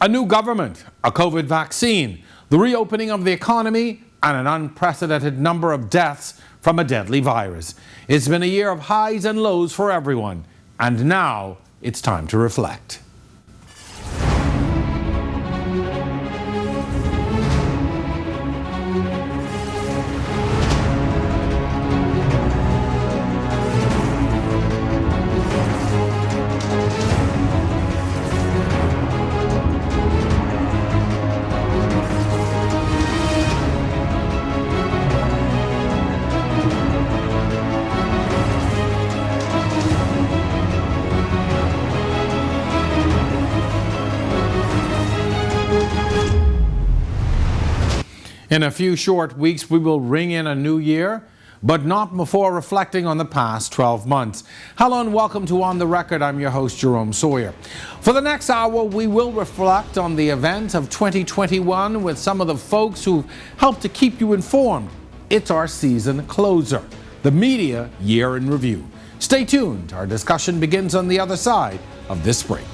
A new government, a COVID vaccine, the reopening of the economy, and an unprecedented number of deaths from a deadly virus. It's been a year of highs and lows for everyone, and now it's time to reflect. In a few short weeks, we will ring in a new year, but not before reflecting on the past 12 months. Hello and welcome to On the Record. I'm your host, Jerome Sawyer. For the next hour, we will reflect on the events of 2021 with some of the folks who helped to keep you informed. It's our season closer, the Media Year in Review. Stay tuned. Our discussion begins on the other side of this break.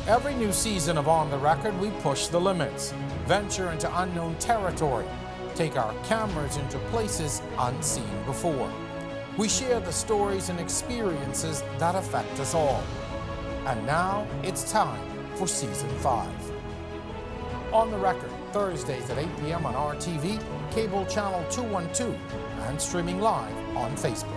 Every new season of On the Record, we push the limits, venture into unknown territory, take our cameras into places unseen before. We share the stories and experiences that affect us all. And now it's time for Season 5. On the Record, Thursdays at 8 p.m. on RTV, cable channel 212, and streaming live on Facebook.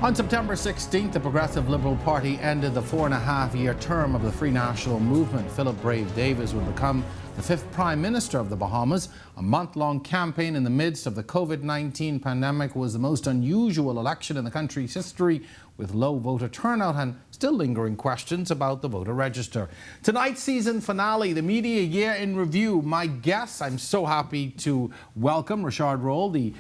On September 16th, the Progressive Liberal Party ended the 4.5-year term of the Free National Movement. Philip Brave Davis would become the 5th Prime Minister of the Bahamas. A month-long campaign in the midst of the COVID-19 pandemic was the most unusual election in the country's history, with low voter turnout and still lingering questions about the voter register. Tonight's season finale, the Media Year in Review. My guests, I'm so happy to welcome Richard Roll, the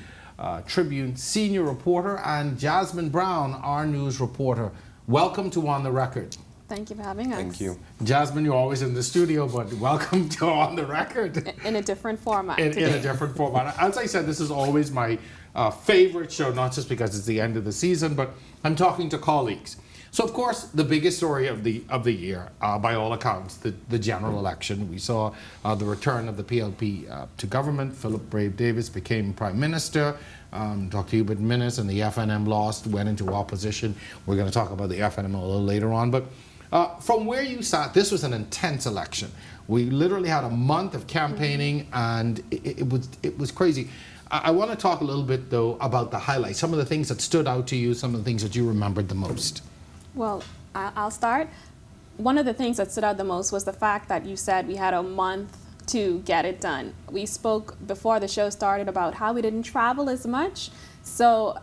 Tribune senior reporter, and Jasmine Brown, our news reporter. Welcome to On the Record. Thank you for having us. Thank you. Jasmine, you're always in the studio, but welcome to On the Record. In a different format. In a different format. As I said, this is always my favorite show, not just because it's the end of the season, but I'm talking to colleagues. So, of course, the biggest story of the year, by all accounts, the general election. We saw the return of the PLP to government. Philip Brave Davis became Prime Minister. Dr. Hubert Minnis and the FNM lost, went into opposition. We're going to talk about the FNM a little later on. But from where you sat, this was an intense election. We literally had a month of campaigning, and it was crazy. I want to talk a little bit, though, about the highlights, some of the things that stood out to you, some of the things that you remembered the most. Well, I'll start. One of the things that stood out the most was the fact that you said we had a month to get it done. We spoke before the show started about how we didn't travel as much. So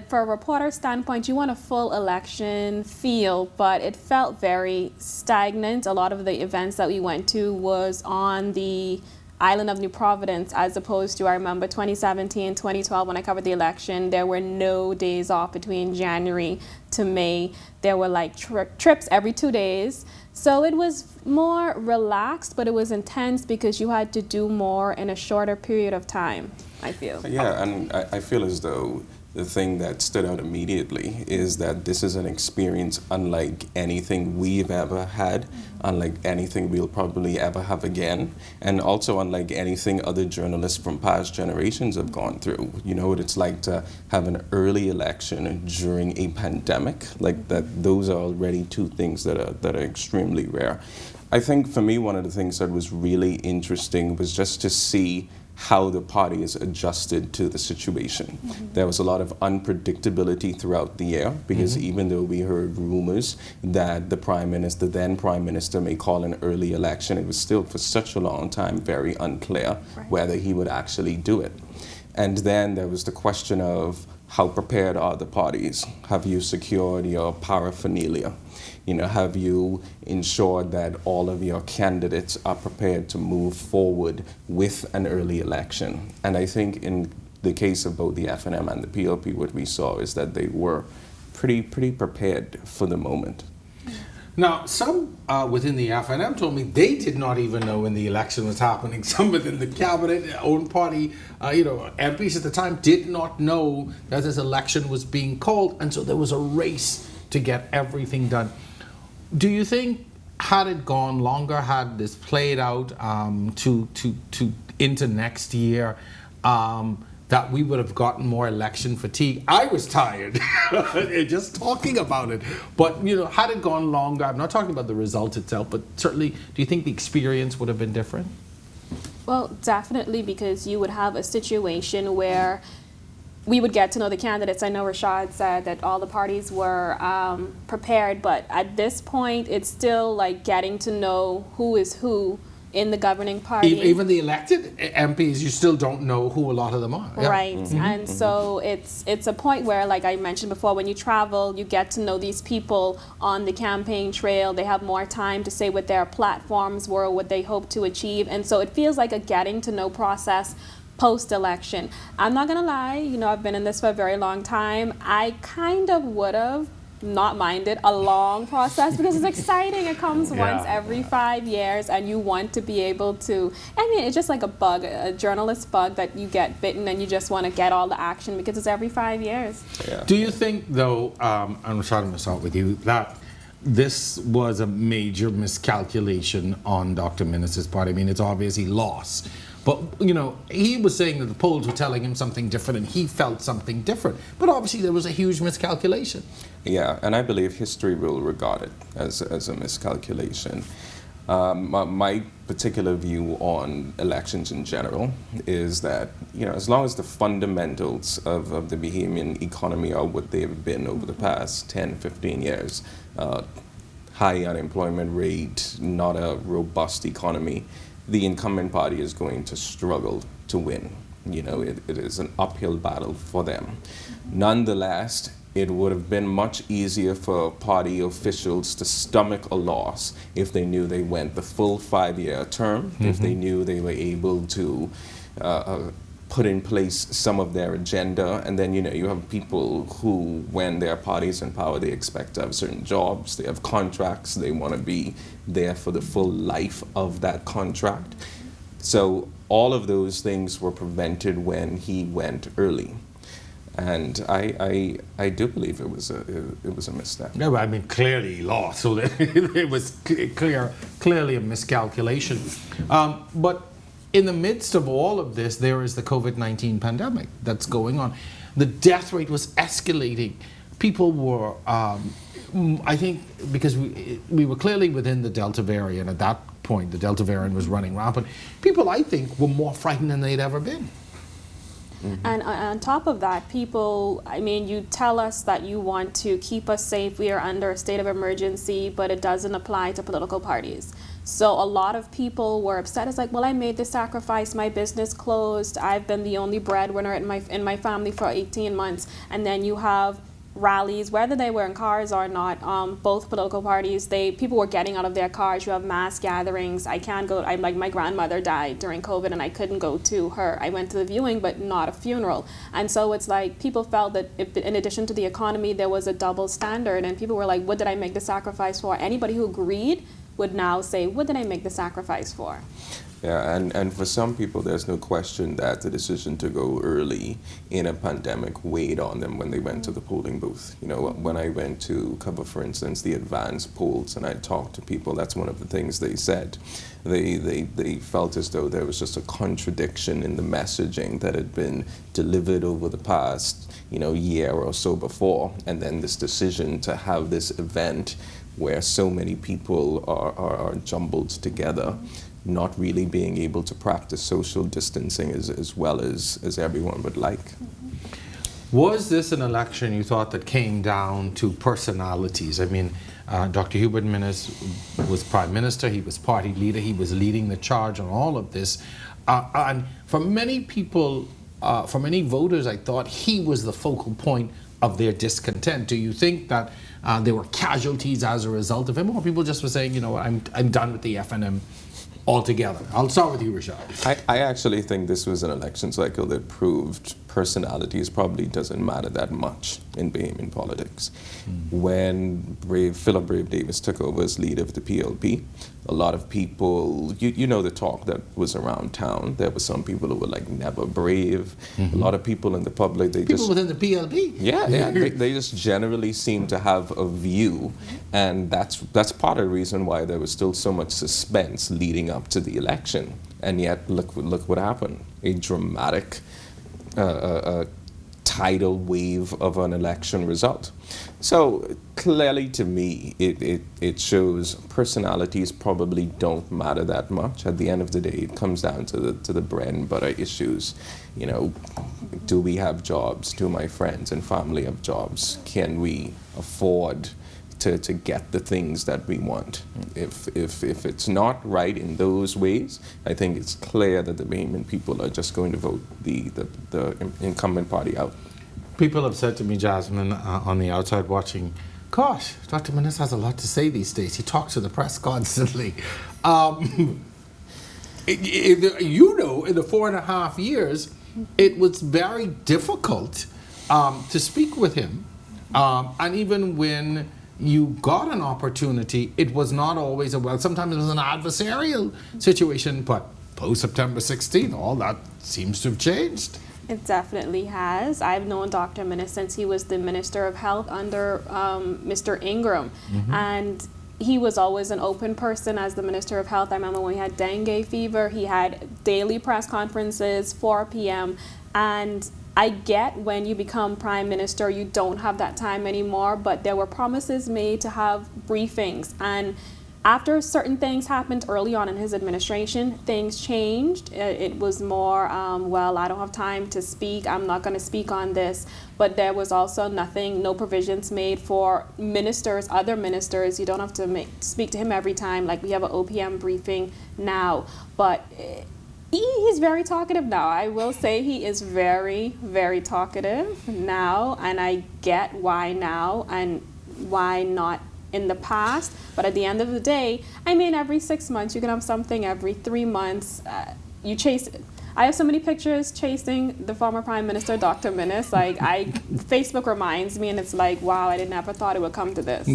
for a reporter standpoint, you want a full election feel, but it felt very stagnant. A lot of the events that we went to was on the island of New Providence, as opposed to, I remember 2017, 2012, when I covered the election, there were no days off between January to May. There were like trips every 2 days. So it was more relaxed, but it was intense because you had to do more in a shorter period of time, I feel. Yeah, and I feel as though the thing that stood out immediately is that this is an experience unlike anything we've ever had, unlike anything we'll probably ever have again, and also unlike anything other journalists from past generations have gone through. You know what it's like to have an early election during a pandemic, like that. Those are already two things that are extremely rare. I think for me, one of the things that was really interesting was just to see how the parties adjusted to the situation. There was a lot of unpredictability throughout the year because even though we heard rumors that the then Prime Minister, may call an early election, it was still for such a long time very unclear whether he would actually do it. And then there was the question of how prepared are the parties? Have you secured your paraphernalia? You know, have you ensured that all of your candidates are prepared to move forward with an early election? And I think in the case of both the FNM and the PLP, what we saw is that they were pretty prepared for the moment. Now, some within the FNM told me they did not even know when the election was happening. Some within the cabinet, own party, MPs at the time did not know that this election was being called, and so there was a race to get everything done. Do you think, had it gone longer, had this played out to into next year, that we would have gotten more election fatigue? I was tired just talking about it. But had it gone longer, I'm not talking about the result itself, but certainly, do you think the experience would have been different? Well, definitely, because you would have a situation where we would get to know the candidates. I know Rashad said that all the parties were prepared, but at this point, it's still like getting to know who is who in the governing party. Even the elected MPs, you still don't know who a lot of them are. Yeah. Right, and so it's a point where, like I mentioned before, when you travel, you get to know these people on the campaign trail. They have more time to say what their platforms were, what they hope to achieve, and so it feels like a getting to know process post-election. I'm not gonna lie, I've been in this for a very long time. I kind of would have not minded a long process because it's exciting. It comes once every 5 years, and you want to be able to, it's just like a bug, a journalist bug that you get bitten and you just want to get all the action because it's every 5 years. Yeah. Do you think, though, I'm trying to start with you, that this was a major miscalculation on Dr. Minnis's part? It's obvious he lost. But, he was saying that the polls were telling him something different and he felt something different. But obviously there was a huge miscalculation. Yeah, and I believe history will regard it as a miscalculation. My particular view on elections in general is that, as long as the fundamentals of the Bahamian economy are what they've been over the past 10, 15 years, high unemployment rate, not a robust economy, the incumbent party is going to struggle to win. It is an uphill battle for them. Nonetheless, it would have been much easier for party officials to stomach a loss if they knew they went the full 5-year term, if they knew they were able to put in place some of their agenda. And then, you have people who, when their party's in power, they expect to have certain jobs, they have contracts, they want to be there for the full life of that contract. So all of those things were prevented when he went early. And I do believe it was a misstep. No, clearly he lost, so it was clearly a miscalculation. But in the midst of all of this, there is the COVID-19 pandemic that's going on. The death rate was escalating. People were, I think, because we were clearly within the Delta variant at that point. The Delta variant was running rampant. People, I think, were more frightened than they'd ever been. And on top of that, people, you tell us that you want to keep us safe. We are under a state of emergency, but it doesn't apply to political parties. So a lot of people were upset. It's like, well, I made the sacrifice. My business closed. I've been the only breadwinner in my family for 18 months. And then you have rallies, whether they were in cars or not, both political parties, people were getting out of their cars. You have mass gatherings. I can't go. My grandmother died during COVID and I couldn't go to her. I went to the viewing, but not a funeral. And so it's like people felt that in addition to the economy, there was a double standard, and people were like, what did I make the sacrifice for? Anybody who agreed would now say, what did I make the sacrifice for? Yeah, and for some people, there's no question that the decision to go early in a pandemic weighed on them when they went to the polling booth. You know, when I went to cover, for instance, the advanced polls, and I talked to people, that's one of the things they said. They felt as though there was just a contradiction in the messaging that had been delivered over the past, year or so before, and then this decision to have this event where so many people are jumbled together, not really being able to practice social distancing as well as everyone would like. Was this an election you thought that came down to personalities? I mean, Dr. Hubert Minnis was Prime Minister, he was party leader, he was leading the charge on all of this. And for many people, for many voters, I thought he was the focal point of their discontent. Do you think that there were casualties as a result of him, or people just were saying, I'm done with the FNM altogether? I'll start with you, Rashad. I actually think this was an election cycle that proved personalities probably doesn't matter that much in Bahamian politics. When Philip Brave Davis took over as leader of the PLP, a lot of people, you know the talk that was around town. There were some people who were like never brave. A lot of people in the public, People within the PLP? Yeah, they just generally seem to have a view, and that's part of the reason why there was still so much suspense leading up to the election. And yet, look what happened. A dramatic tidal wave of an election result. So clearly to me, it shows personalities probably don't matter that much. At the end of the day, it comes down to the bread and butter issues. Do we have jobs? Do my friends and family have jobs? Can we afford to get the things that we want? If it's not right in those ways, I think it's clear that the Bahamian people are just going to vote the incumbent party out. People have said to me, Jasmine, on the outside watching, gosh, Dr. Minnis has a lot to say these days. He talks to the press constantly. In the 4.5 years, it was very difficult to speak with him. And even when you got an opportunity, it was not always sometimes it was an adversarial situation, but post-September 16, all that seems to have changed. It definitely has. I've known Dr. Minnis since he was the Minister of Health under Mr. Ingram. And he was always an open person as the Minister of Health. I remember when we had dengue fever, he had daily press conferences, 4 p.m. And I get when you become Prime Minister, you don't have that time anymore, but there were promises made to have briefings. And after certain things happened early on in his administration, things changed. It was more, well, I don't have time to speak. I'm not going to speak on this. But there was also no provisions made for ministers, other ministers. You don't have to speak to him every time. Like we have an OPM briefing now. But he's very talkative now. I will say he is very, very talkative now. And I get why now and why not in the past. But at the end of the day, I mean, every 6 months, you can have something. Every 3 months, you chase it. I have so many pictures chasing the former Prime Minister, Dr. Minnis. Facebook reminds me, and it's like, wow, I never thought it would come to this.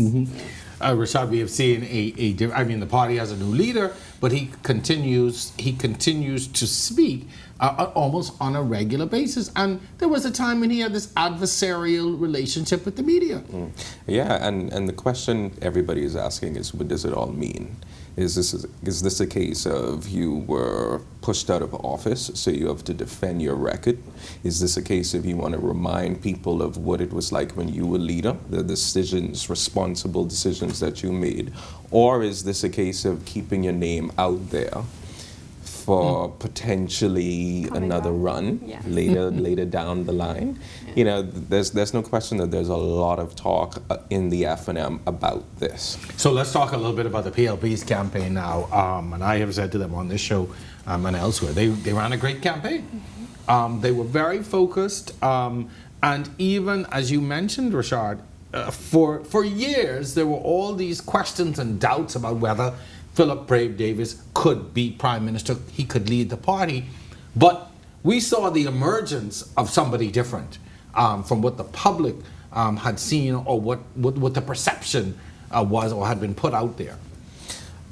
Rashad, we have seen the party has a new leader, but he continues to speak almost on a regular basis. And there was a time when he had this adversarial relationship with the media. Yeah, and the question everybody is asking is, what does it all mean? Is this a case of you were pushed out of office, so you have to defend your record? Is this a case of you want to remind people of what it was like when you were leader, the responsible decisions that you made? Or is this a case of keeping your name out there for potentially another run later down the line? There's no question that there's a lot of talk in the FNM about this. So let's talk a little bit about the PLP's campaign now. And I have said to them on this show and elsewhere, they ran a great campaign. They were very focused. And even, as you mentioned, Rashad, for years there were all these questions and doubts about whether Philip Brave Davis could be Prime Minister, he could lead the party. But we saw the emergence of somebody different from what the public had seen or what the perception was or had been put out there.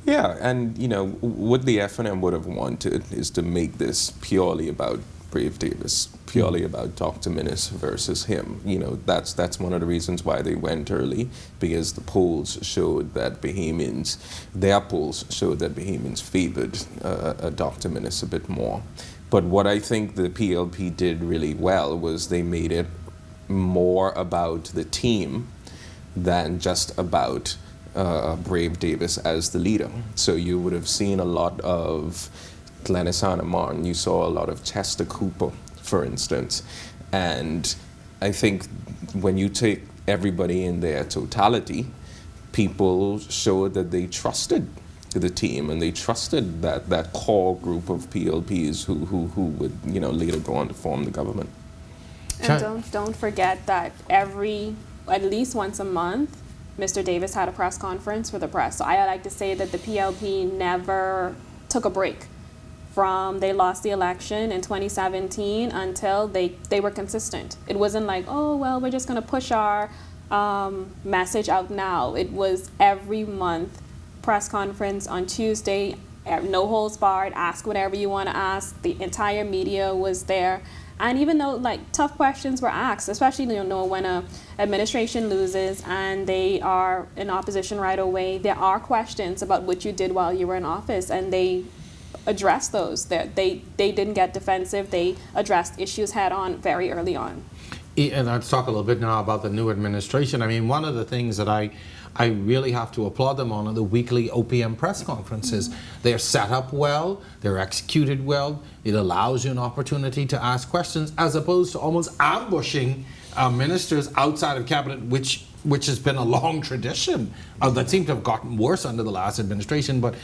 Yeah, and what the FNM would have wanted is to make this purely about Brave Davis, purely about Dr. Minnis versus him. That's one of the reasons why they went early, because the polls showed that their polls showed that Bahamians favored Dr. Minnis a bit more. But what I think the PLP did really well was they made it more about the team than just about Brave Davis as the leader. So you would have seen a lot of Glennis Martin, you saw a lot of Chester Cooper, for instance. And I think when you take everybody in their totality, people showed that they trusted the team and they trusted that core group of PLPs who would later go on to form the government. And don't forget that at least once a month, Mr. Davis had a press conference for the press. So I like to say that the PLP never took a break from they lost the election in 2017 until they were consistent. It wasn't like, oh, well, we're just going to push our message out now. It was every month, press conference on Tuesday, no holds barred, ask whatever you want to ask. The entire media was there. And even though tough questions were asked, especially when a administration loses and they are in opposition right away, there are questions about what you did while you were in office, and they addressed those. They didn't get defensive. They addressed issues head on very early on. And let's talk a little bit now about the new administration. I mean, one of the things that I really have to applaud them on are the weekly OPM press conferences. They're set up well, they're executed well, it allows you an opportunity to ask questions as opposed to almost ambushing ministers outside of cabinet, which has been a long tradition that seemed to have gotten worse under the last administration. But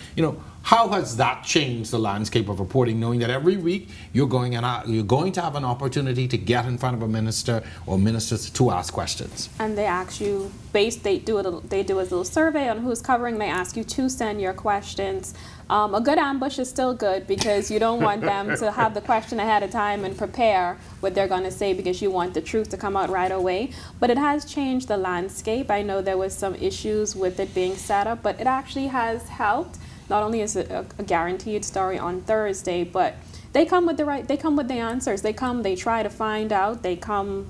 how has that changed the landscape of reporting, knowing that every week you're going to have an opportunity to get in front of a minister or ministers to ask questions? And they ask you, they do a little survey on who's covering. They ask you to send your questions. A good ambush is still good, because you don't want them to have the question ahead of time and prepare what they're going to say, because you want the truth to come out right away. But it has changed the landscape. I know there was some issues with it being set up, but it actually has helped. Not only is it a guaranteed story on Thursday, but they come with the answers. They try to find out. They come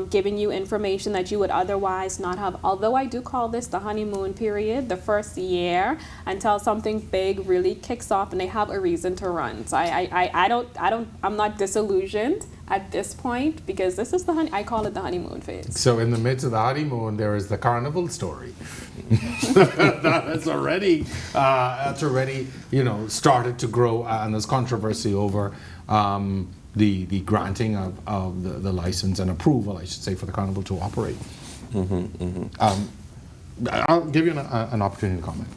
giving you information that you would otherwise not have. Although I do call this the honeymoon period, the first year until something big really kicks off and they have a reason to run. So I'm not disillusioned at this point, because this is I call it the honeymoon phase. So in the midst of the honeymoon, there is the carnival story. that's already started to grow, and there's controversy over the granting of the license and approval, I should say, for the carnival to operate. I'll give you an opportunity to comment.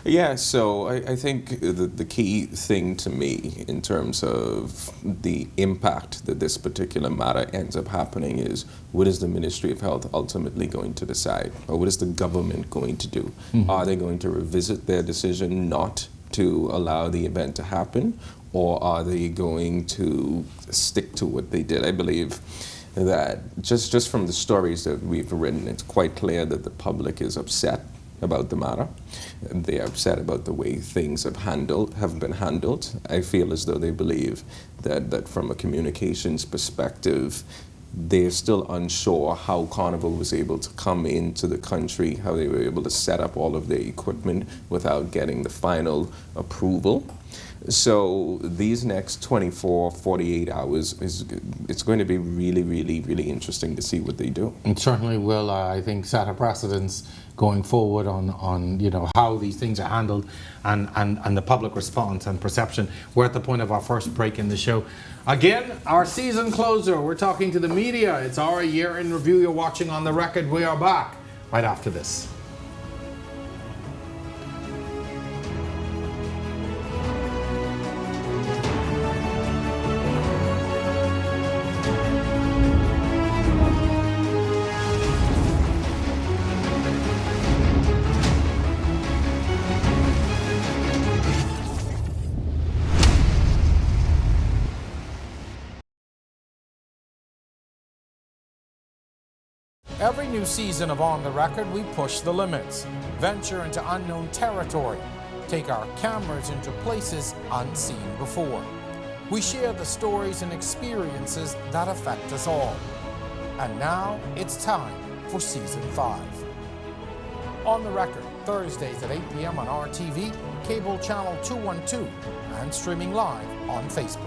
Yeah, so I think the key thing to me in terms of the impact that this particular matter ends up happening is, what is the Ministry of Health ultimately going to decide? Or what is the government going to do? Are they going to revisit their decision not to allow the event to happen? Or are they going to stick to what they did? I believe that just from the stories that we've written, it's quite clear that the public is upset about the matter. They are upset about the way things have been handled. I feel as though they believe that from a communications perspective, they're still unsure how Carnival was able to come into the country, how they were able to set up all of their equipment without getting the final approval. So these next 24, 48 hours, it's going to be really, really, really interesting to see what they do. It certainly will, I think, set a precedence going forward on how these things are handled and the public response and perception. We're at the point of our first break in the show. Again, our season closer. We're talking to the media. It's our year in review. You're watching On the Record. We are back right after this. Every new season of On the Record, we push the limits, venture into unknown territory, take our cameras into places unseen before. We share the stories and experiences that affect us all. And now it's time for Season 5. On the Record, Thursdays at 8 p.m. on RTV, cable channel 212, and streaming live on Facebook.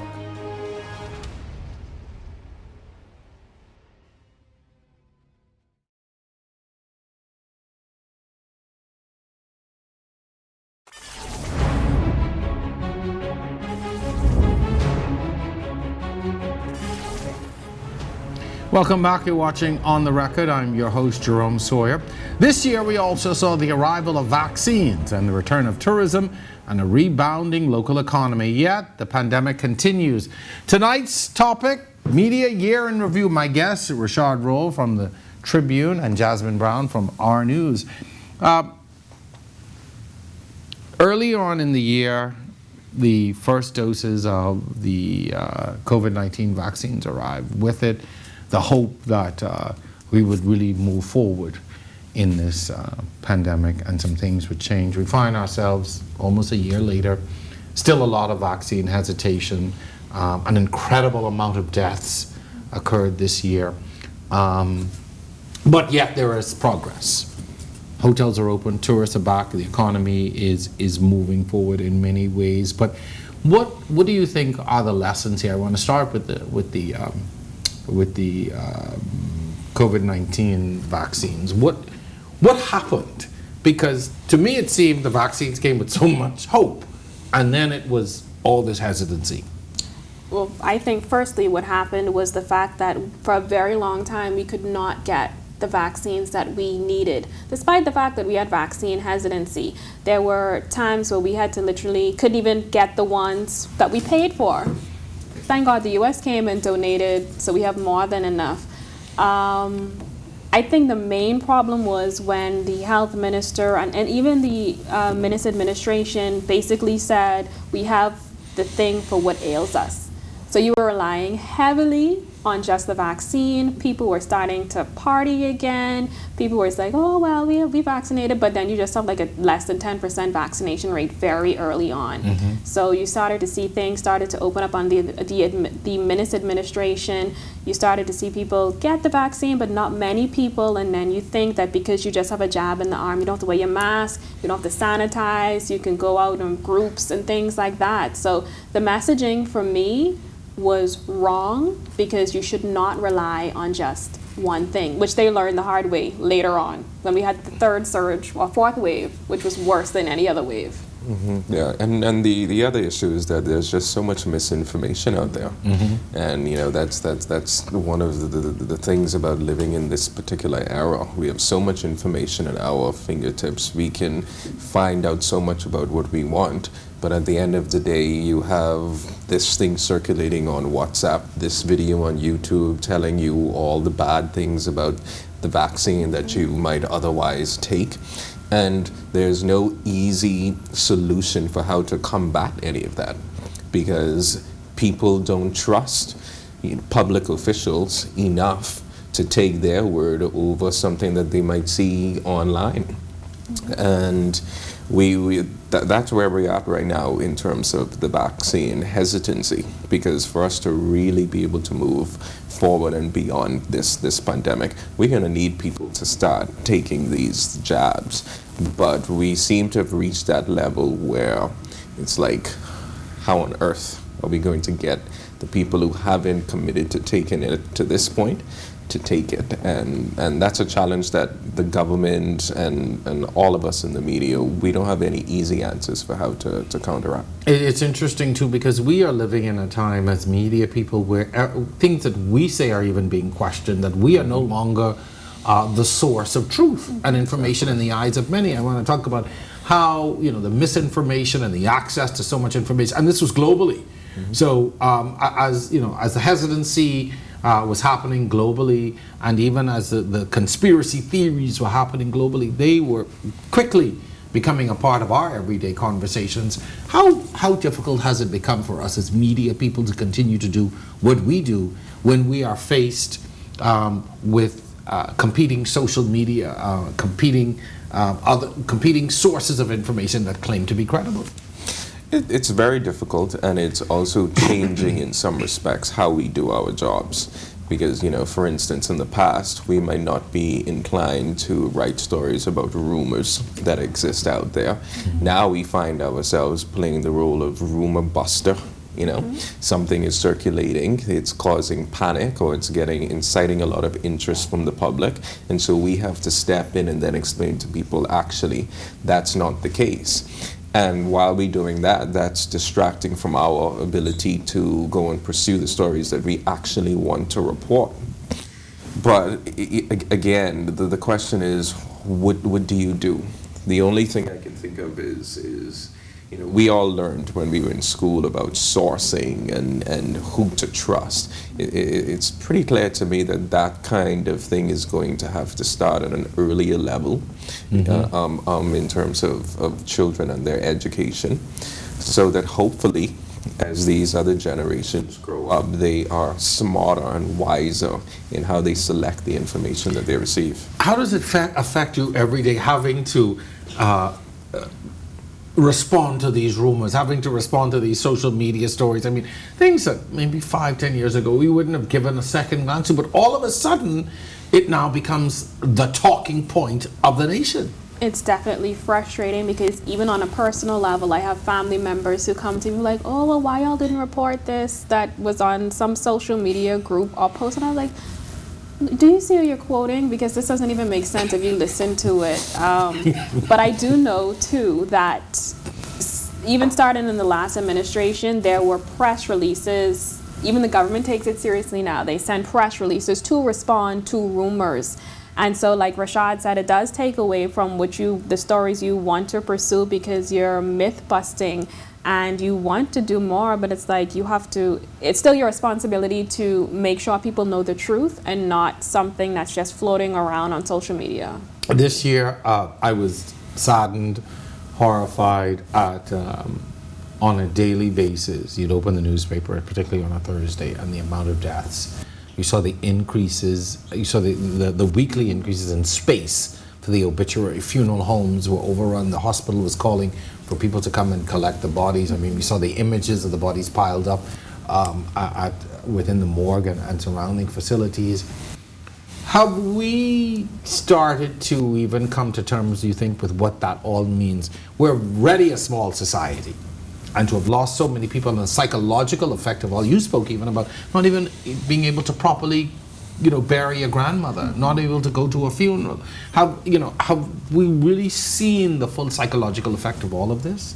Welcome back. You're watching On the Record. I'm your host, Jerome Sawyer. This year, we also saw the arrival of vaccines and the return of tourism and a rebounding local economy. Yet, the pandemic continues. Tonight's topic, Media Year in Review. My guests, Rashad Roll from the Tribune and Jasmine Brown from R News. Early on in the year, the first doses of the COVID-19 vaccines arrived. With it, the hope that we would really move forward in this pandemic and some things would change. We find ourselves almost a year later, still a lot of vaccine hesitation, an incredible amount of deaths occurred this year, but yet there is progress. Hotels are open, tourists are back, the economy is moving forward in many ways. But what do you think are the lessons here? I want to start with the COVID-19 vaccines. What happened? Because to me it seemed the vaccines came with so much hope, and then it was all this hesitancy. Well, I think firstly what happened was the fact that for a very long time we could not get the vaccines that we needed. Despite the fact that we had vaccine hesitancy, there were times where we had to couldn't even get the ones that we paid for. Thank God the U.S. came and donated, so we have more than enough. I think the main problem was when the health minister and even the minister administration basically said, we have the thing for what ails us. So you were relying heavily on just the vaccine. People were starting to party again. People were like, oh, well, we'll be vaccinated. But then you just have like a less than 10% vaccination rate very early on. Mm-hmm. So you started to see things started to open up on the minister administration. You started to see people get the vaccine, but not many people. And then you think that because you just have a jab in the arm, you don't have to wear your mask, you don't have to sanitize, you can go out in groups and things like that. So the messaging for me was wrong, because you should not rely on just one thing, which they learned the hard way later on when we had the third surge or fourth wave, which was worse than any other wave. Mm-hmm. Yeah, and the other issue is that there's just so much misinformation out there, mm-hmm. and you know that's one of the things about living in this particular era. We have so much information at our fingertips. We can find out so much about what we want, but at the end of the day, you have this thing circulating on WhatsApp, this video on YouTube telling you all the bad things about the vaccine that you might otherwise take. And there's no easy solution for how to combat any of that, because people don't trust public officials enough to take their word over something that they might see online. And that's where we're at right now in terms of the vaccine hesitancy, because for us to really be able to move forward and beyond this pandemic, we're going to need people to start taking these jabs. But we seem to have reached that level where it's like, how on earth are we going to get the people who haven't committed to taking it to this point to take it? And that's a challenge that the government and all of us in the media, we don't have any easy answers for how to counteract. It's interesting too, because we are living in a time as media people where things that we say are even being questioned, that we are no longer the source of truth and information in the eyes of many. I want to talk about how, you know, the misinformation and the access to so much information, and this was globally. Mm-hmm. So as you know, as the hesitancy was happening globally, and even as the conspiracy theories were happening globally, they were quickly becoming a part of our everyday conversations. How difficult has it become for us as media people to continue to do what we do when we are faced with competing social media, competing other competing sources of information that claim to be credible. It's very difficult, and it's also changing in some respects how we do our jobs. Because, for instance, in the past, we might not be inclined to write stories about rumors that exist out there. Now we find ourselves playing the role of rumor buster. Something is circulating, it's causing panic, or it's inciting a lot of interest from the public, and so we have to step in and then explain to people, actually, that's not the case. And while we're doing that, that's distracting from our ability to go and pursue the stories that we actually want to report. But again, the question is, what do you do? The only thing I can think of is we all learned when we were in school about sourcing and who to trust. It's pretty clear to me that kind of thing is going to have to start at an earlier level in terms of children and their education, so that hopefully as these other generations grow up, they are smarter and wiser in how they select the information that they receive. How does it affect you every day having to respond to these rumors, having to respond to these social media stories? I mean, things that maybe 5-10 years ago we wouldn't have given a second glance to, but all of a sudden it now becomes the talking point of the nation. It's definitely frustrating because even on a personal level, I have family members who come to me like, oh, well, why y'all didn't report this that was on some social media group or post? And I'm like, do you see what you're quoting? Because this doesn't even make sense if you listen to it. But I do know, too, that even starting in the last administration, there were press releases. Even the government takes it seriously now. They send press releases to respond to rumors. And so, like Rashad said, it does take away from the stories you want to pursue because you're myth busting and you want to do more, but it's like it's still your responsibility to make sure people know the truth and not something that's just floating around on social media. This year, I was saddened, horrified at, on a daily basis, you'd open the newspaper, particularly on a Thursday, and the amount of deaths. You saw the increases, you saw the weekly increases in space for the obituary. Funeral homes were overrun. The hospital was calling for people to come and collect the bodies. I mean, we saw the images of the bodies piled up within the morgue and surrounding facilities. Have we started to even come to terms, do you think, with what that all means? We're already a small society, and to have lost so many people and the psychological effect of all, you spoke even about not even being able to properly, bury a grandmother, not able to go to a funeral. Have we really seen the full psychological effect of all of this?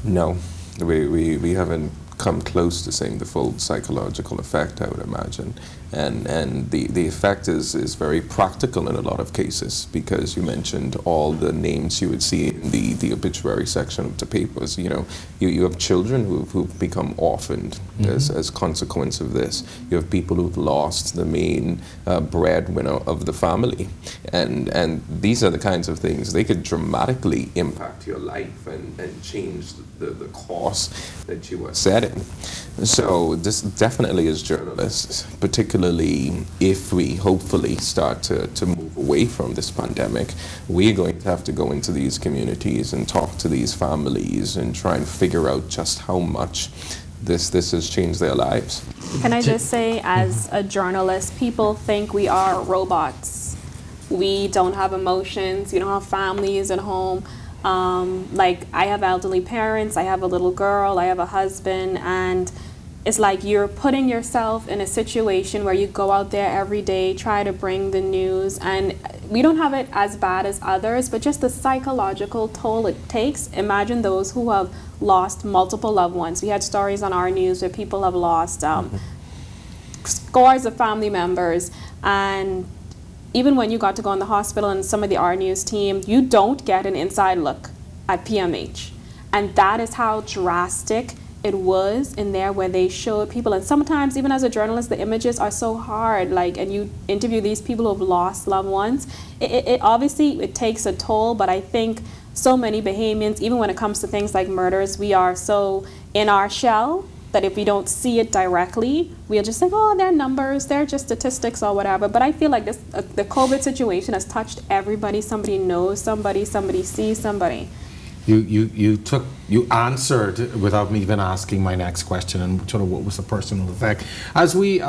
No, we haven't come close to seeing the full psychological effect, I would imagine. And the effect is very practical in a lot of cases, because you mentioned all the names you would see in the obituary section of the papers. You have children who've become orphaned as consequence of this. You have people who've lost the main breadwinner of the family. And these are the kinds of things, they could dramatically impact your life and change the course that you are setting. So this definitely, as journalists, particularly if we hopefully start to move away from this pandemic, we're going to have to go into these communities and talk to these families and try and figure out just how much this has changed their lives. Can I just say, as a journalist, people think we are robots. We don't have emotions, we don't have families at home. Like, I have elderly parents, I have a little girl, I have a husband, and it's like you're putting yourself in a situation where you go out there every day, try to bring the news, and we don't have it as bad as others, but just the psychological toll it takes. Imagine those who have lost multiple loved ones. We had stories on our news where people have lost scores of family members, and even when you got to go in the hospital and some of the R News team, you don't get an inside look at PMH. And that is how drastic it was in there, where they showed people. And sometimes, even as a journalist, the images are so hard, and you interview these people who have lost loved ones. It obviously, it takes a toll, but I think so many Bahamians, even when it comes to things like murders, we are so in our shell that if we don't see it directly, we'll just think, oh, they're numbers, they're just statistics or whatever. But I feel like this, the COVID situation has touched everybody. Somebody knows somebody, somebody sees somebody. You answered without me even asking my next question, and sort of what was the personal effect. As we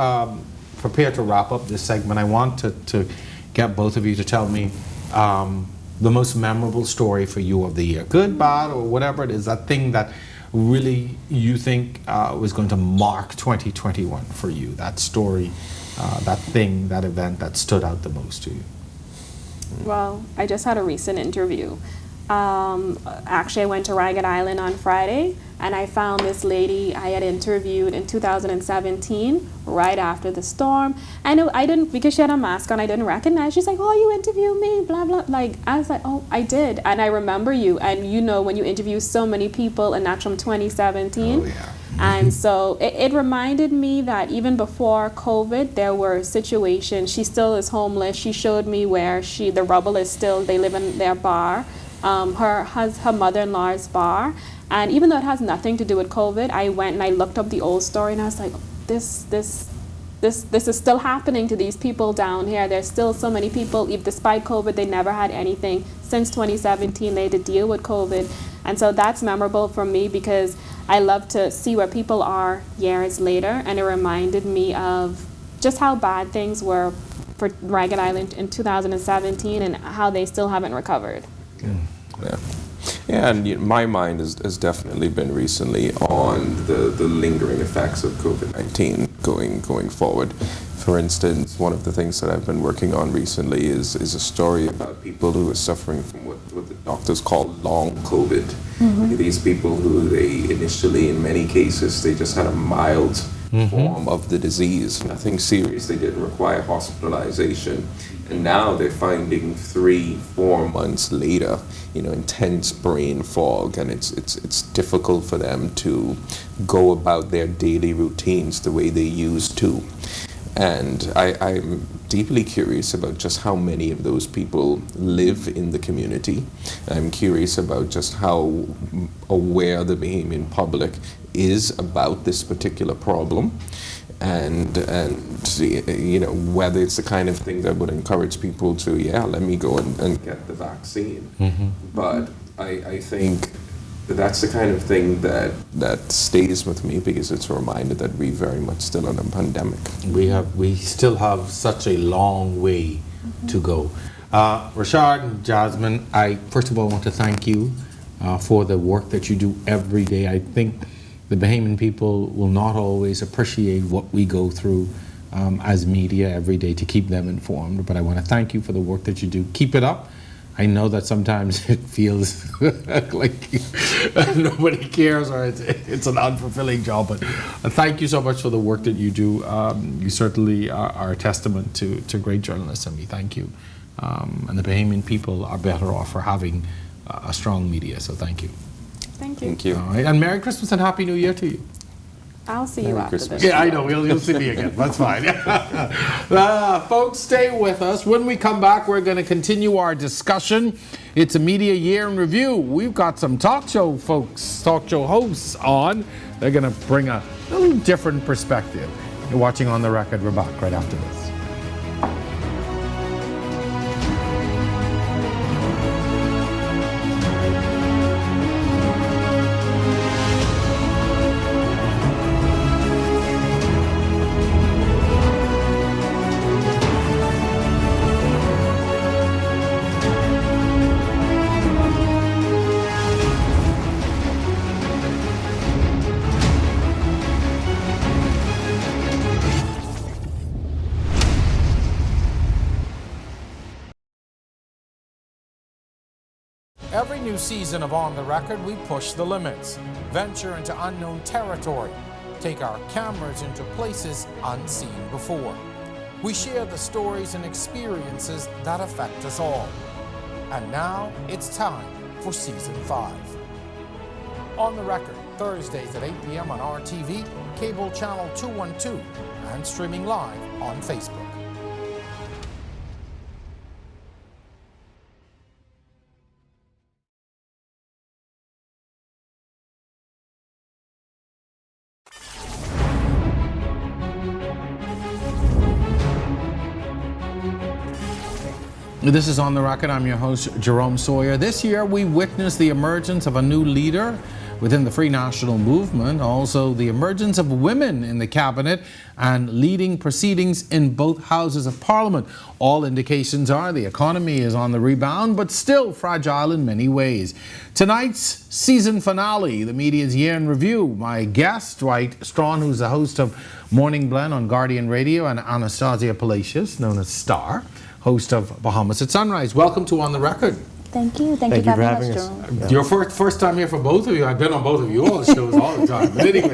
prepare to wrap up this segment, I want to get both of you to tell me the most memorable story for you of the year, good, bad, or whatever it is, that thing that really you think was going to mark 2021 for you, that story, that thing, that event that stood out the most to you. Well, I just had a recent interview. Actually, I went to Ragged Island on Friday, and I found this lady I had interviewed in 2017, right after the storm. I know I didn't, because she had a mask on, I didn't recognize. She's like, oh, you interviewed me, blah, blah. Like, I was like, oh, I did. And I remember you. And you know, when you interview so many people, and that's from 2017. Oh, yeah. And so it reminded me that even before COVID, there were situations. She still is homeless. She showed me where the rubble is still, they live in their bar. Her mother-in-law's bar, and even though it has nothing to do with COVID, I went and I looked up the old story, and I was like, this is still happening to these people down here. There's still so many people, if despite COVID, they never had anything. Since 2017, they had to deal with COVID, and so that's memorable for me because I love to see where people are years later, and it reminded me of just how bad things were for Ragged Island in 2017 and how they still haven't recovered. Yeah, and my mind has definitely been recently on the lingering effects of COVID-19 going forward. For instance, one of the things that I've been working on recently is a story about people who are suffering from what the doctors call long COVID. Mm-hmm. These people who they initially, in many cases, they just had a mild form of the disease, nothing serious. They didn't require hospitalization. And now they're finding 3-4 months later, intense brain fog, and it's difficult for them to go about their daily routines the way they used to. And I'm deeply curious about just how many of those people live in the community. I'm curious about just how aware the Bahamian public is about this particular problem, and whether it's the kind of thing that would encourage people to, let me go and get the vaccine. Mm-hmm. But I think that's the kind of thing that stays with me because it's a reminder that we very much still in a pandemic. We still have such a long way to go. Rashad and Jasmine, I first of all want to thank you for the work that you do every day. I think the Bahamian people will not always appreciate what we go through as media every day to keep them informed, but I want to thank you for the work that you do. Keep it up. I know that sometimes it feels like nobody cares or it's an unfulfilling job, but thank you so much for the work that you do. You certainly are a testament to great journalism. We thank you. And the Bahamian people are better off for having a strong media, so thank you. Thank you. Thank you. All right, and Merry Christmas and Happy New Year to you. I'll see you after this. Yeah, I know. You'll see me again. That's fine. Folks, stay with us. When we come back, we're going to continue our discussion. It's a media year in review. We've got some talk show hosts on. They're going to bring a little different perspective. You're watching On the Record. We're back right after this. Every new season of On the Record, we push the limits, venture into unknown territory, take our cameras into places unseen before. We share the stories and experiences that affect us all. And now it's time for Season 5. On the Record, Thursdays at 8 p.m. on RTV, cable channel 212, and streaming live on Facebook. This is On the Record. I'm your host, Jerome Sawyer. This year, we witnessed the emergence of a new leader within the Free National Movement, also the emergence of women in the cabinet and leading proceedings in both houses of Parliament. All indications are the economy is on the rebound, but still fragile in many ways. Tonight's season finale, the media's year in review. My guest, Dwight Strawn, who's the host of Morning Blend on Guardian Radio, and Anastasia Palacios, known as Star, host of Bahamas at Sunrise. Welcome to On the Record. Thank you. Thank you for having us, Jerome. Yeah. Your first time here for both of you. I've been on both of you all the shows all the time. But anyway,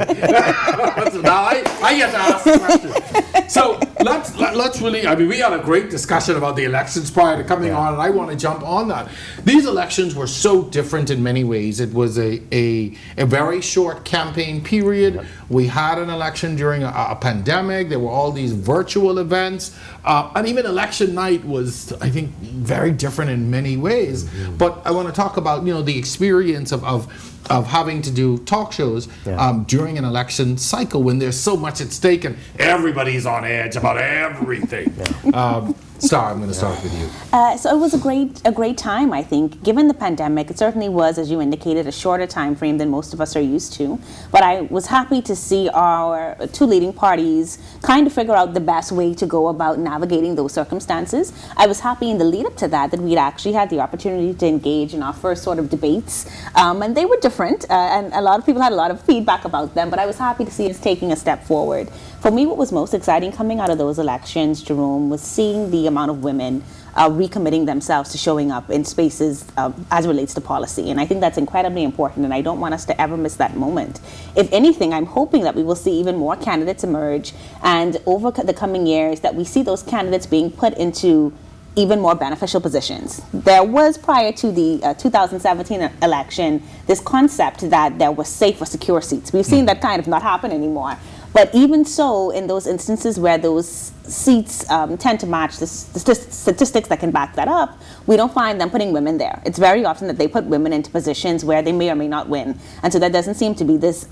now I get to ask the question. So let's really, I mean, we had a great discussion about the elections prior to coming on, and I want to jump on that. These elections were so different in many ways. It was a very short campaign period. Yep. We had an election during a pandemic. There were all these virtual events. And even election night was, I think, very different in many ways. Mm-hmm. But I want to talk about, the experience of having to do talk shows during an election cycle when there's so much at stake and everybody's on edge about everything. Star, I'm going to start with you. So it was a great time, I think. Given the pandemic, it certainly was, as you indicated, a shorter time frame than most of us are used to. But I was happy to see our two leading parties kind of figure out the best way to go about navigating those circumstances. I was happy in the lead up to that we'd actually had the opportunity to engage in our first sort of debates. And they were different, and a lot of people had a lot of feedback about them, but I was happy to see us taking a step forward. For me, what was most exciting coming out of those elections, Jerome, was seeing the amount of women recommitting themselves to showing up in spaces as it relates to policy. And I think that's incredibly important, and I don't want us to ever miss that moment. If anything, I'm hoping that we will see even more candidates emerge, and over the coming years that we see those candidates being put into even more beneficial positions. There was, prior to the 2017 election, this concept that there was safe or secure seats. We've seen that kind of not happen anymore. But even so, in those instances where those seats tend to match the statistics that can back that up, we don't find them putting women there. It's very often that they put women into positions where they may or may not win. And so there doesn't seem to be this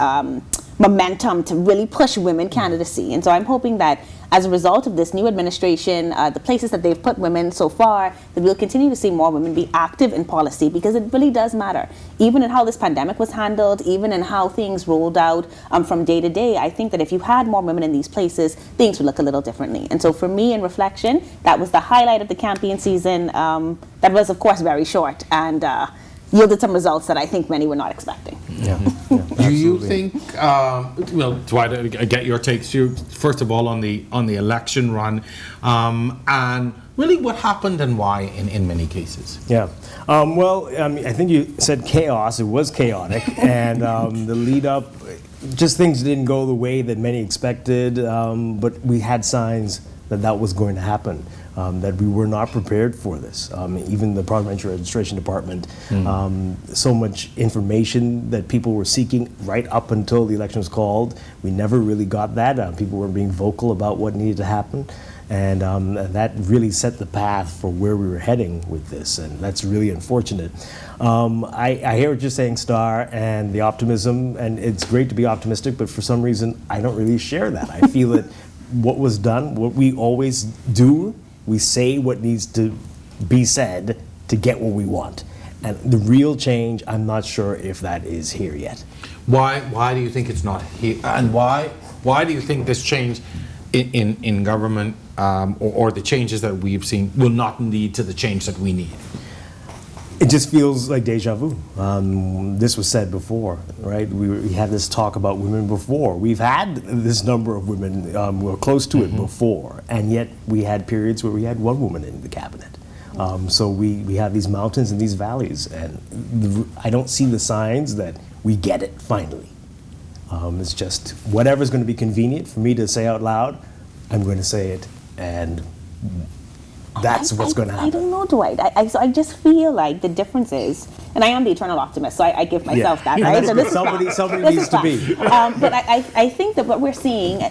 momentum to really push women candidacy. And so I'm hoping that as a result of this new administration, the places that they've put women so far, that we'll continue to see more women be active in policy, because it really does matter. Even in how this pandemic was handled, even in how things rolled out from day to day, I think that if you had more women in these places, things would look a little differently. And so for me, in reflection, that was the highlight of the campaign season. That was, of course, very short, and yielded some results that I think many were not expecting. Do you think, Dwight, I get your takes, first of all, on the election run, and really what happened and why in many cases? I think you said chaos. It was chaotic, and the lead up, just things didn't go the way that many expected, but we had signs that was going to happen. That we were not prepared for this. Even the Parliamentary Registration Department, so much information that people were seeking right up until the election was called. We never really got that. People were being vocal about what needed to happen. And that really set the path for where we were heading with this, and that's really unfortunate. I hear what you're saying, Star, and the optimism, and it's great to be optimistic, but for some reason, I don't really share that. I feel that what was done, what we always do, we say what needs to be said to get what we want. And the real change, I'm not sure if that is here yet. Why do you think it's not here? And why do you think this change in government or the changes that we've seen will not lead to the change that we need? It just feels like deja vu. This was said before, right? We had this talk about women before. We've had this number of women, we're close to it before, and yet we had periods where we had one woman in the cabinet. So we have these mountains and these valleys, and I don't see the signs that we get it finally. It's just whatever's going to be convenient for me to say out loud, I'm going to say it, and that's what's going to happen. I don't know, Dwight. I just feel like the difference is, and I am the eternal optimist, so I give myself that, right? So this somebody needs to be. But I think that what we're seeing,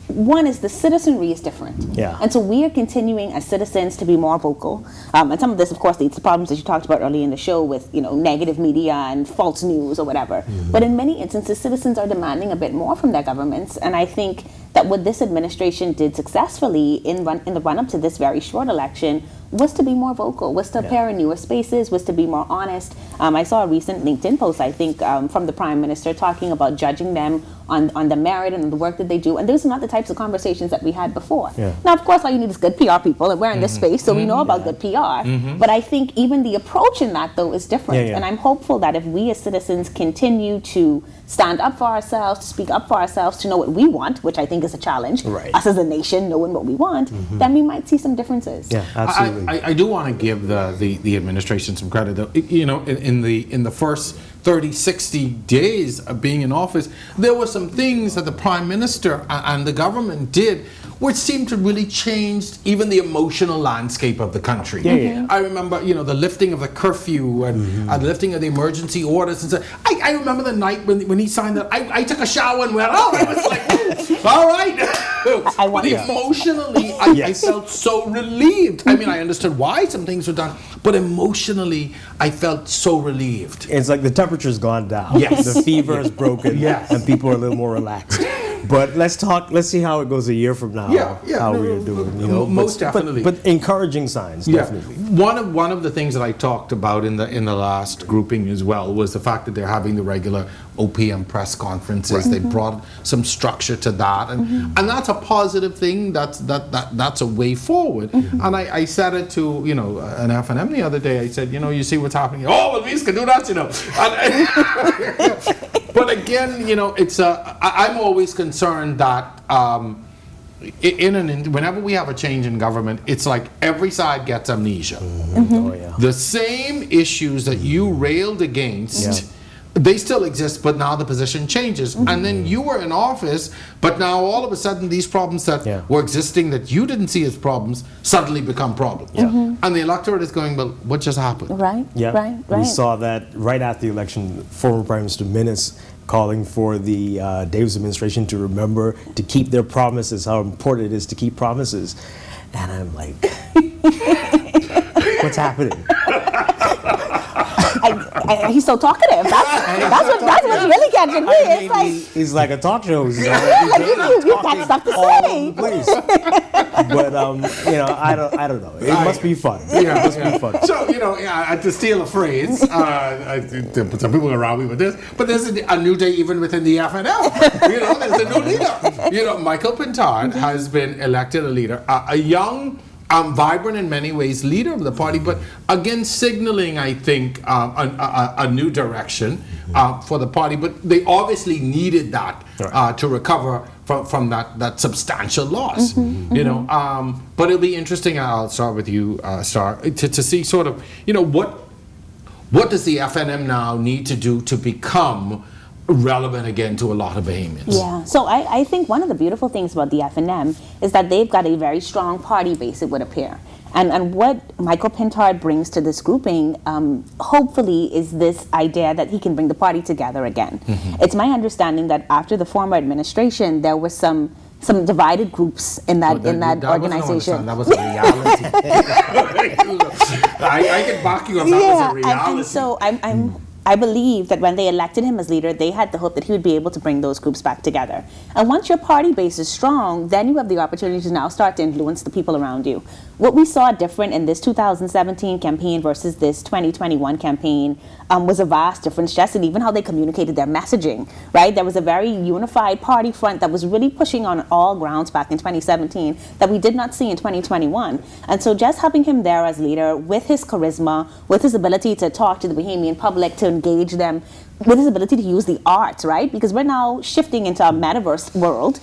one is the citizenry is different. Yeah. And so we are continuing as citizens to be more vocal. And some of this, of course, leads to problems that you talked about earlier in the show with, negative media and false news or whatever. But in many instances, citizens are demanding a bit more from their governments. And I think that what this administration did successfully in the run-up to this very short election was to be more vocal, was to appear in newer spaces, was to be more honest. I saw a recent LinkedIn post, I think, from the Prime Minister talking about judging them on the merit and the work that they do. And those are not the types of conversations that we had before. Yeah. Now, of course, all you need is good PR people, and we're in this space, so we know about good PR. But I think even the approach in that, though, is different. Yeah. And I'm hopeful that if we as citizens continue to stand up for ourselves, to speak up for ourselves, to know what we want, which I think is a challenge, Right. us as a nation knowing what we want, then we might see some differences. Yeah, absolutely. I do want to give the administration some credit, though. You know, in the first 30, 60 days of being in office, there were some things that the Prime Minister and the government did which seemed to really change even the emotional landscape of the country. Yeah. I remember, you know, the lifting of the curfew and the lifting of the emergency orders. And so I remember the night when he signed that. I took a shower and went, oh, I was like, all right. But emotionally, I felt so relieved. I mean, I understood why some things were done, but emotionally, I felt so relieved. It's like the temperature's gone down. Yes. The fever is broken. Yes. And people are a little more relaxed. But let's see how it goes a year from now. How we're doing. You know, most definitely. But encouraging signs, definitely. One of the things that I talked about in the last grouping as well was the fact that they're having the regular OPM press conferences. Right. They brought some structure to that, and that's a positive thing. That's a way forward. And I said it to an F&M the other day. I said, you see what's happening. Oh, well, we can do that, And, but again, it's I'm always concerned that whenever we have a change in government, it's like every side gets amnesia. Oh, yeah. The same issues that you railed against, they still exist, but now the position changes. And then you were in office, but now all of a sudden these problems that were existing that you didn't see as problems suddenly become problems. And the electorate is going, well, what just happened? Right, Yeah. right. We saw that right after the election, former Prime Minister Minnis calling for the Davis administration to remember to keep their promises, how important it is to keep promises. And I'm like, what's happening? He's so talkative. That's what's really catching me. It's like, He's like a talk show. you got stuff to say. But I don't know. It must be fun. It must be fun. So, to steal a phrase, some people around me with this, but there's a new day even within the FNL. There's a new leader. Michael Pintard has been elected a leader, a young, vibrant in many ways leader of the party, but again signaling, I think, a new direction for the party. But they obviously needed that to recover from that substantial loss. But it'll be interesting. I'll start with you, Star, to see sort of what does the FNM now need to do to become relevant again to a lot of Bahamians. Yeah, so I think one of the beautiful things about the FNM is that they've got a very strong party base, it would appear. And what Michael Pintard brings to this grouping, hopefully, is this idea that he can bring the party together again. It's my understanding that after the former administration, there was some divided groups in that organization. That was a reality. I can back you up. That was a reality. And so I believe that when they elected him as leader, they had the hope that he would be able to bring those groups back together. And once your party base is strong, then you have the opportunity to now start to influence the people around you. What we saw different in this 2017 campaign versus this 2021 campaign was a vast difference just in even how they communicated their messaging, right? There was a very unified party front that was really pushing on all grounds back in 2017 that we did not see in 2021. And so just having him there as leader with his charisma, with his ability to talk to the Bahamian public, to engage them, with his ability to use the arts, right? Because we're now shifting into a metaverse world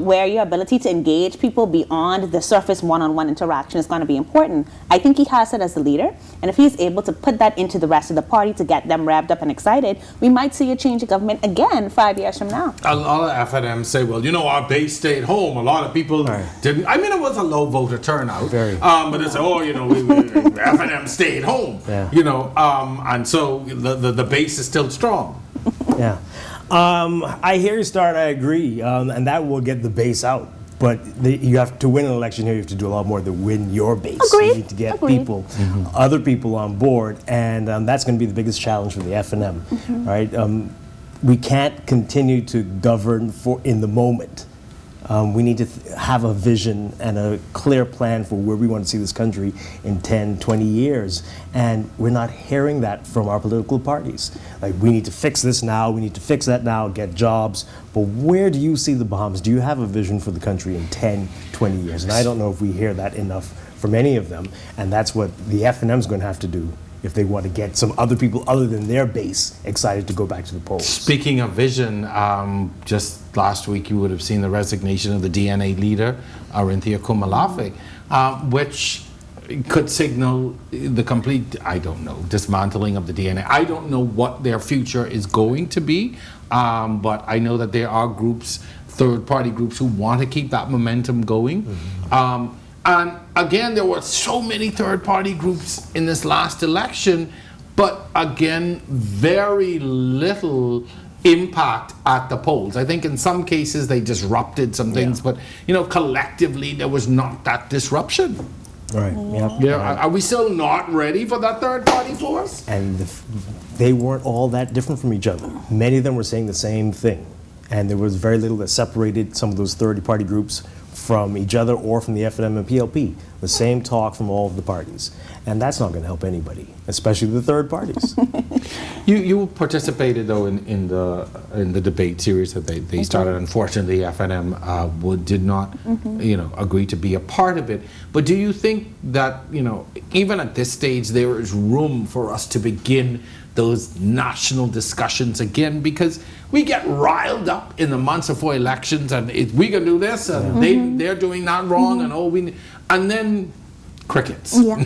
where your ability to engage people beyond the surface one-on-one interaction is going to be important. I think he has it as a leader, and if he's able to put that into the rest of the party to get them revved up and excited, we might see a change of government again 5 years from now. A lot of FNM say, well, our base stayed home. A lot of people didn't. I mean, it was a low voter turnout. Very. But they say, FNM stayed home. Yeah. And so the base is still strong. Yeah. I hear you, Start. I agree. And that will get the base out. But you have to win an election here. You have to do a lot more to win your base. Agreed. You need to get people, other people on board, and that's going to be the biggest challenge for the FNM, right? We can't continue to govern in the moment. We need to have a vision and a clear plan for where we want to see this country in 10, 20 years. And we're not hearing that from our political parties. Like, we need to fix this now, we need to fix that now, get jobs. But where do you see the Bahamas? Do you have a vision for the country in 10, 20 years? And I don't know if we hear that enough from any of them. And that's what the F&M is going to have to do if they want to get some other people other than their base excited to go back to the polls. Speaking of vision, just last week you would have seen the resignation of the DNA leader, Arinthia Kumalafe, which could signal the complete, I don't know, dismantling of the DNA. I don't know what their future is going to be, but I know that there are groups, third-party groups, who want to keep that momentum going. And again, there were so many third-party groups in this last election, but again, very little impact at the polls. I think in some cases they disrupted some things, but collectively there was not that disruption. Right. Yeah. Are we still not ready for that third-party force? And they weren't all that different from each other. Many of them were saying the same thing, and there was very little that separated some of those third-party groups from each other or from the F&M and PLP. The same talk from all of the parties. And that's not going to help anybody, especially the third parties. You participated though in the debate series that they started. Unfortunately, F&M did not agree to be a part of it. But do you think that even at this stage there is room for us to begin those national discussions again, because we get riled up in the months before elections, and we can do this, and they're doing that wrong, and then crickets. Yeah,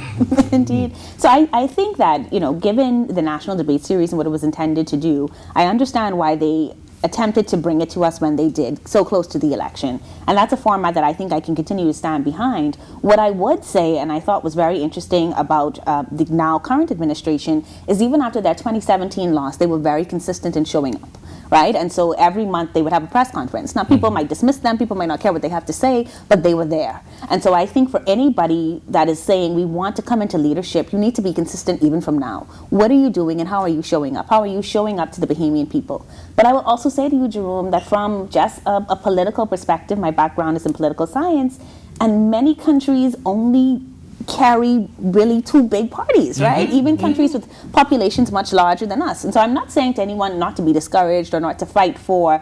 indeed. So I think that, given the National Debate Series and what it was intended to do, I understand why they attempted to bring it to us when they did, so close to the election. And that's a format that I think I can continue to stand behind. What I would say, and I thought was very interesting about the now current administration, is even after their 2017 loss, they were very consistent in showing up. Right? And so every month they would have a press conference. Now, people might dismiss them, people might not care what they have to say, but they were there. And so I think for anybody that is saying we want to come into leadership, you need to be consistent even from now. What are you doing and how are you showing up? How are you showing up to the Bahamian people? But I will also say to you, Jerome, that from just a political perspective, my background is in political science, and many countries only carry really two big parties, right? Even countries with populations much larger than us. And so I'm not saying to anyone not to be discouraged or not to fight for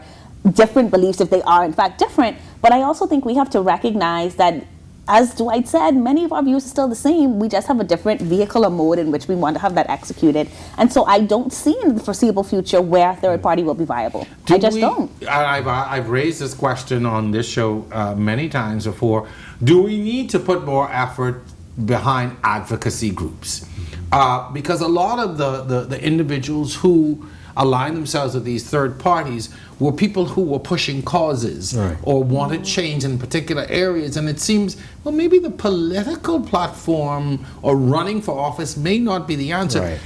different beliefs if they are in fact different, but I also think we have to recognize that, as Dwight said, many of our views are still the same. We just have a different vehicle or mode in which we want to have that executed. And so I don't see in the foreseeable future where a third party will be viable. I just don't. I've raised this question on this show many times before. Do we need to put more effort behind advocacy groups? Because a lot of the individuals who align themselves with these third parties were people who were pushing causes or wanted change in particular areas, and it seems, well, maybe the political platform or running for office may not be the answer.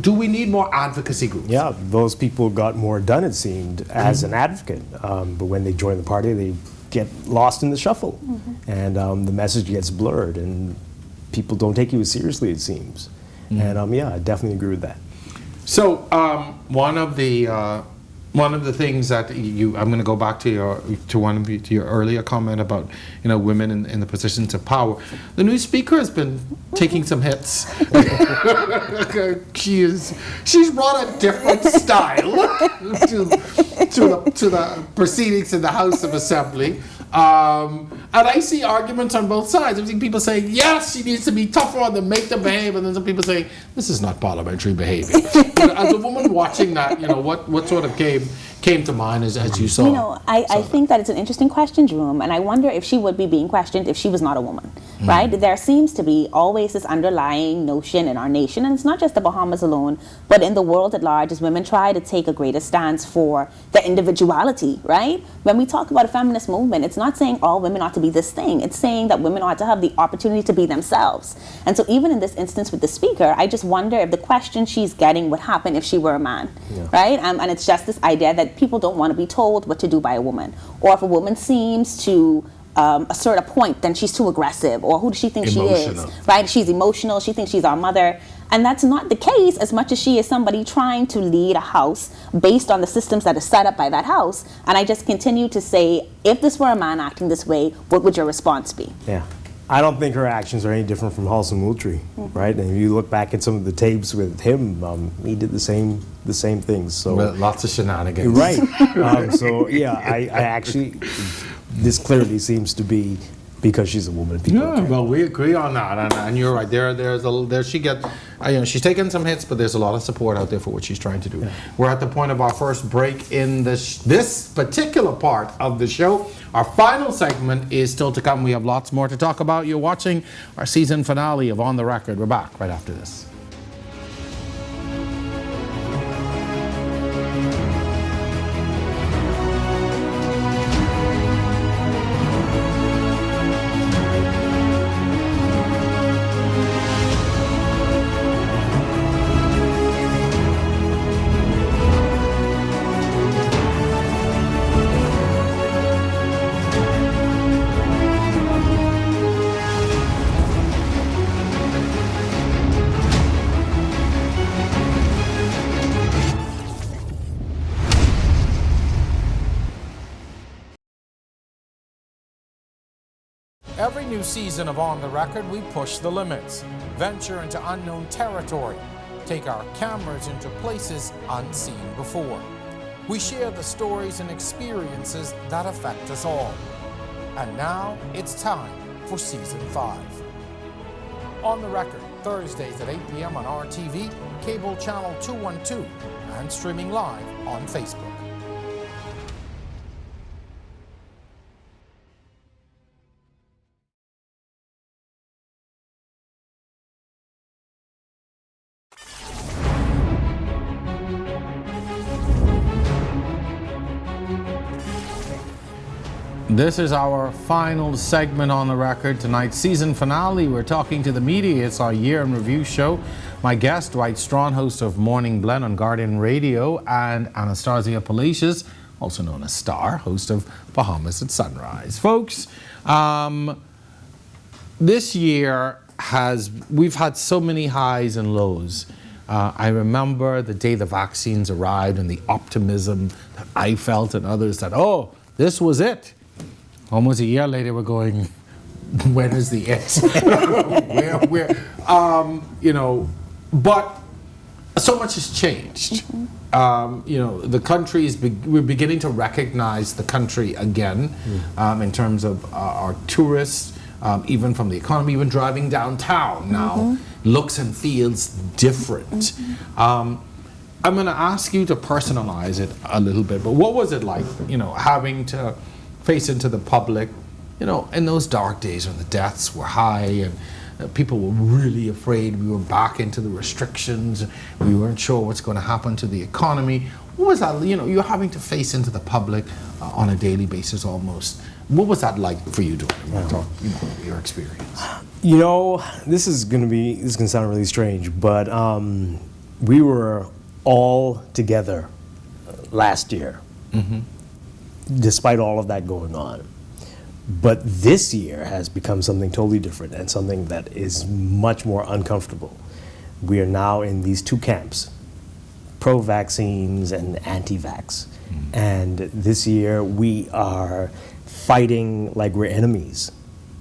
Do we need more advocacy groups? Yeah, those people got more done, it seemed, as an advocate. But when they join the party, they get lost in the shuffle, and the message gets blurred, and people don't take you as seriously, it seems. And I definitely agree with that. So one of the things that I'm going to go back to your earlier comment about women in the positions of power. The new speaker has been taking some hits. She's brought a different style to the proceedings in the House of Assembly. And I see arguments on both sides. I've seen people saying, yes, she needs to be tougher on them, make them behave, and then some people saying, this is not parliamentary behavior. As a woman watching that, what sort of came to mind as you saw? I think that it's an interesting question, Jerome, and I wonder if she would be being questioned if she was not a woman, right? There seems to be always this underlying notion in our nation, and it's not just the Bahamas alone, but in the world at large, as women try to take a greater stance for their individuality, right? When we talk about a feminist movement, it's not saying all women ought to be this thing. It's saying that women ought to have the opportunity to be themselves. And so even in this instance with the speaker, I just wonder if the question she's getting would happen if she were a man, right? And it's just this idea that people don't want to be told what to do by a woman. Or if a woman seems to assert a point, then she's too aggressive. Or who does she think she is? Right? She's emotional. She thinks she's our mother. And that's not the case as much as she is somebody trying to lead a house based on the systems that are set up by that house. And I just continue to say, if this were a man acting this way, what would your response be? Yeah. I don't think her actions are any different from Halsey Moultrie, right? And if you look back at some of the tapes with him, he did the same things. So With lots of shenanigans. right. So yeah, I actually, this clearly seems to be because she's a woman. People Yeah, well, we agree on that, and you're right. There she gets, she's taken some hits, but there's a lot of support out there for what she's trying to do. Yeah. We're at the point of our first break in this particular part of the show. Our final segment is still to come. We have lots more to talk about. You're watching our season finale of On the Record. We're back right after this. Every new season of On the Record, we push the limits, venture into unknown territory, take our cameras into places unseen before. We share the stories and experiences that affect us all. And now it's time for Season 5. On the Record, Thursdays at 8 p.m. on RTV, cable channel 212, and streaming live on Facebook. This is our final segment on the record, tonight's season finale. We're talking to the media. It's our year in review show. My guest, Dwight Strawn, host of Morning Blend on Guardian Radio, and Anastasia Palacios, also known as Star, host of Bahamas at Sunrise. Folks, this year we've had so many highs and lows. I remember the day the vaccines arrived and the optimism that I felt and others that, oh, this was it. Almost a year later, we're going, when is the it? But so much has changed. The country we're beginning to recognize the country again in terms of our tourists, even from the economy, even driving downtown now looks and feels different. I'm going to ask you to personalize it a little bit, but what was it like, having to face into the public, in those dark days when the deaths were high and people were really afraid we were back into the restrictions, we weren't sure what's going to happen to the economy. What was that, you're having to face into the public on a daily basis almost. What was that like for you, Talk, your experience? This is going to sound really strange, but we were all together last year. Despite all of that going on. But this year has become something totally different and something that is much more uncomfortable. We are now in these two camps, pro-vaccines and anti-vax. And this year we are fighting like we're enemies.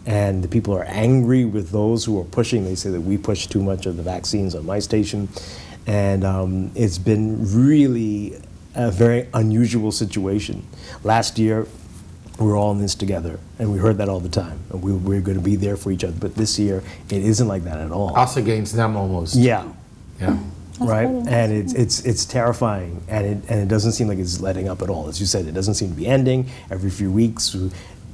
And the people are angry with those who are pushing. They say that we push too much of the vaccines on my station. And it's been really a very unusual situation. Last year, we were all in this together, and we heard that all the time, and we're going to be there for each other. But this year, it isn't like that at all. Us against them, almost. Yeah. Right, and it's terrifying, and it doesn't seem like it's letting up at all. As you said, it doesn't seem to be ending. Every few weeks,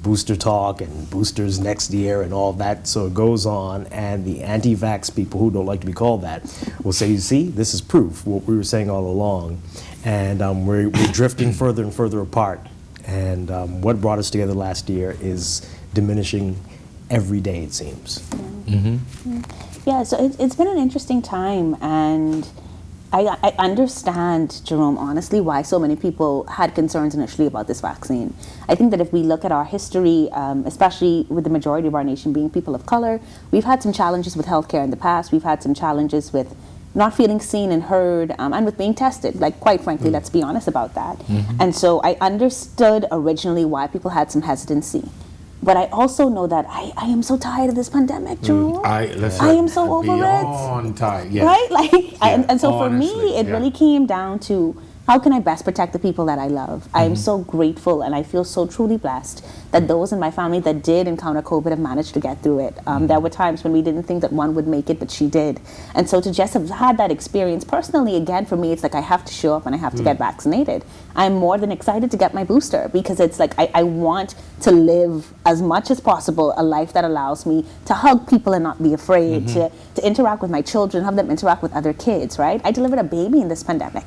booster talk and boosters next year and all that. So it goes on, and the anti-vax people who don't like to be called that will say, you see, this is proof what we were saying all along. And we're drifting further and further apart. And what brought us together last year is diminishing every day, it seems. Yeah, so it's been an interesting time, and I understand, Jerome, honestly, why so many people had concerns initially about this vaccine. I think that if we look at our history, especially with the majority of our nation being people of color, we've had some challenges with healthcare in the past. We've had some challenges with not feeling seen and heard, and with being tested. Like, quite frankly, let's be honest about that. And so I understood originally why people had some hesitancy. But I also know that I am so tired of this pandemic, Jerome. I am so over beyond tired, yes. Right? Like, and so for me, honestly, it really came down to how can I best protect the people that I love? I am so grateful and I feel so truly blessed that those in my family that did encounter COVID have managed to get through it. There were times when we didn't think that one would make it, but she did. And so to just have had that experience personally, again, for me, it's like I have to show up and I have to get vaccinated. I'm more than excited to get my booster because it's like I want to live as much as possible a life that allows me to hug people and not be afraid, to interact with my children, have them interact with other kids, right? I delivered a baby in this pandemic.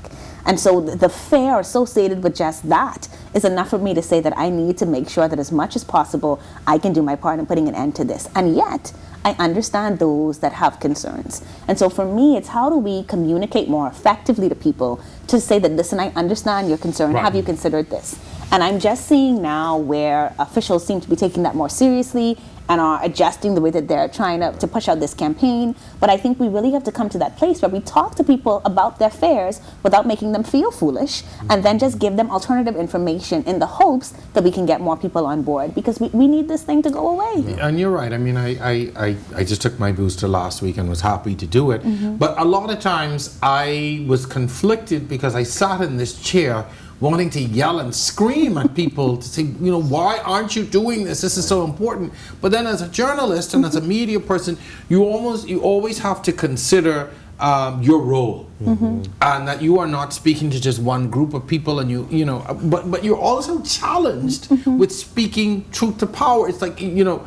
And so the fear associated with just that is enough for me to say that I need to make sure that as much as possible, I can do my part in putting an end to this. And yet, I understand those that have concerns. And so for me, it's how do we communicate more effectively to people to say that, listen, I understand your concern. Right. Have you considered this? And I'm just seeing now where officials seem to be taking that more seriously and are adjusting the way that they're trying to push out this campaign. But I think we really have to come to that place where we talk to people about their fears without making them feel foolish, and then just give them alternative information in the hopes that we can get more people on board, because we need this thing to go away. And you're right. I mean, I just took my booster last week and was happy to do it. But a lot of times I was conflicted because I sat in this chair wanting to yell and scream at people to say, you know, why aren't you doing this? This is so important. But then as a journalist and as a media person, you always have to consider your role, and that you are not speaking to just one group of people, and you know, but you're also challenged with speaking truth to power. It's like, you know,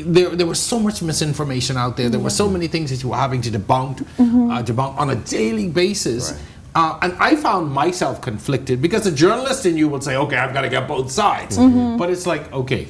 there was so much misinformation out there. There were so many things that you were having to debunk on a daily basis. Right. And I found myself conflicted because the journalist in you will say, okay, I've got to get both sides. But it's like, okay.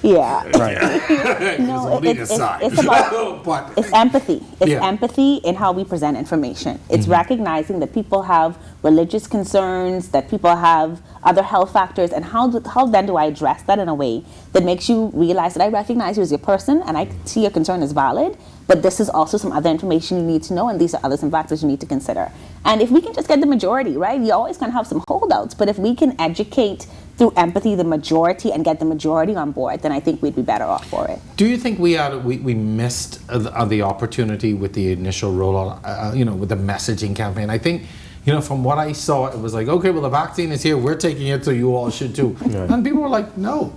Yeah. Right. No, only a side. it's about But it's empathy. It's Yeah. empathy in how we present information. It's recognizing that people have religious concerns, that people have other health factors, and how then do I address that in a way that makes you realize that I recognize you as your person and I see your concern as valid, but this is also some other information you need to know, and these are other some factors you need to consider. And if we can just get the majority, right? You always can have some holdouts, but if we can educate through empathy the majority and get the majority on board, then I think we'd be better off for it. do you think we missed the opportunity with the initial rollout, you know, with the messaging campaign? I think, you know, from what I saw, it was like, okay, well, the vaccine is here, we're taking it, so you all should too. Yeah. And people were like, no.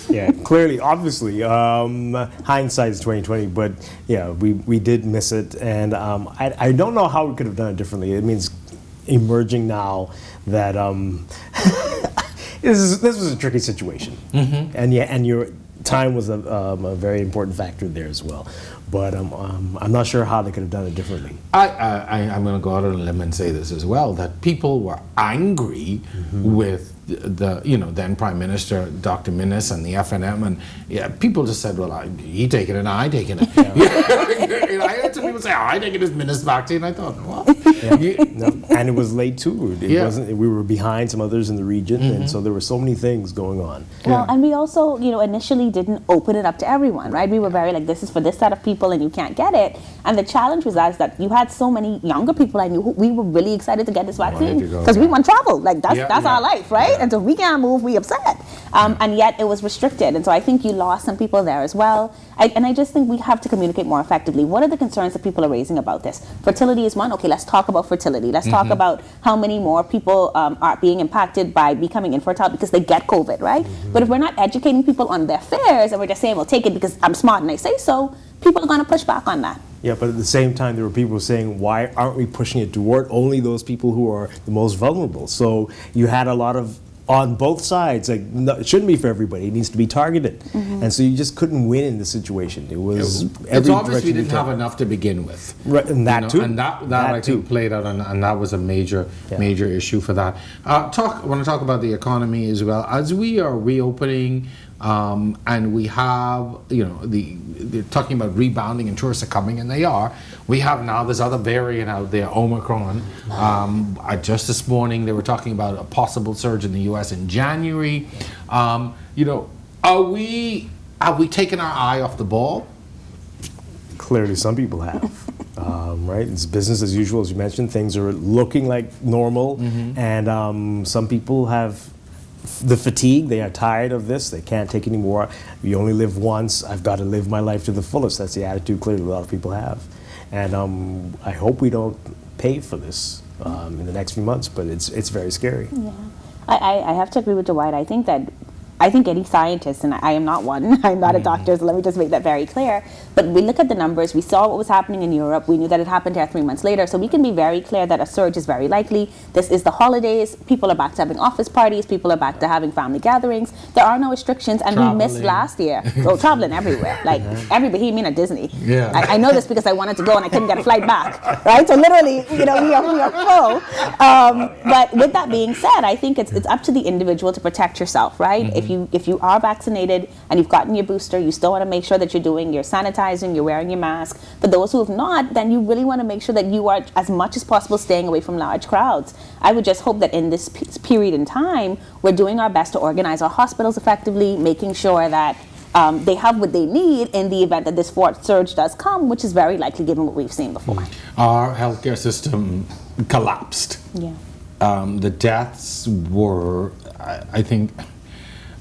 Yeah, clearly, obviously, hindsight is 2020, but yeah, we did miss it, and I don't know how we could have done it differently. It means emerging now that this was a tricky situation, and your time was a very important factor there as well. But I'm not sure how they could have done it differently. I'm going to go out on a limb and say this as well, that people were angry with the you know, then Prime Minister Dr. Minnis and the FNM, and people just said, well, he taking it and I taking it. And I heard some people say, I taking this Minnis vaccine. I thought, what? No, and it was late too. It wasn't. We were behind some others in the region, and so there were so many things going on. Well, and we also, you know, initially didn't open it up to everyone, right? We were very like, this is for this set of people and you can't get it. And the challenge was that you had so many younger people I knew who we were really excited to get this vaccine because we want to travel. Like, that's our life, right? And so we can't move, we upset. And yet it was restricted. And so I think you lost some people there as well. And I just think we have to communicate more effectively. What are the concerns that people are raising about this? Fertility is one. Okay, let's talk about fertility. Let's talk about how many more people are being impacted by becoming infertile because they get COVID, right? But if we're not educating people on their fears and we're just saying, well, take it because I'm smart and I say so, people are going to push back on that. Yeah, but at the same time, there were people saying, why aren't we pushing it toward only those people who are the most vulnerable? So you had a lot of, on both sides, like, no, it shouldn't be for everybody. It needs to be targeted. And so you just couldn't win in the situation. It was It's obvious we didn't have enough to begin with. Right, and that too. And that I think played out, and that was a major issue for that. I want to talk about the economy as well. As we are reopening, and we have, they're talking about rebounding and tourists are coming, and they are. We have now this other variant out there, Omicron. Just this morning they were talking about a possible surge in the U.S. in January. Have we taken our eye off the ball? Clearly, some people have. Right? It's business as usual, as you mentioned. Things are looking like normal, and some people have the fatigue. They are tired of this. They can't take any more. You only live once. I've got to live my life to the fullest. That's the attitude clearly a lot of people have. And I hope we don't pay for this in the next few months, but it's very scary. Yeah. I have to agree with Dwight. I think any scientist, and I am not one, I'm not a doctor, so let me just make that very clear, but we look at the numbers, we saw what was happening in Europe, we knew that it happened here 3 months later, so we can be very clear that a surge is very likely. This is the holidays, people are back to having office parties, people are back to having family gatherings, there are no restrictions, and we missed last year. So traveling everywhere, like every Bohemian at Disney. Yeah. I know this because I wanted to go and I couldn't get a flight back, right? So literally, we are full. But with that being said, I think it's up to the individual to protect yourself, right? If you are vaccinated and you've gotten your booster, you still want to make sure that you're sanitizing, you're wearing your mask. For those who have not, then you really want to make sure that you are, as much as possible, staying away from large crowds. I would just hope that in this period in time, we're doing our best to organize our hospitals effectively, making sure that they have what they need in the event that this fourth surge does come, which is very likely given what we've seen before. Our healthcare system collapsed. Yeah. The deaths were, I think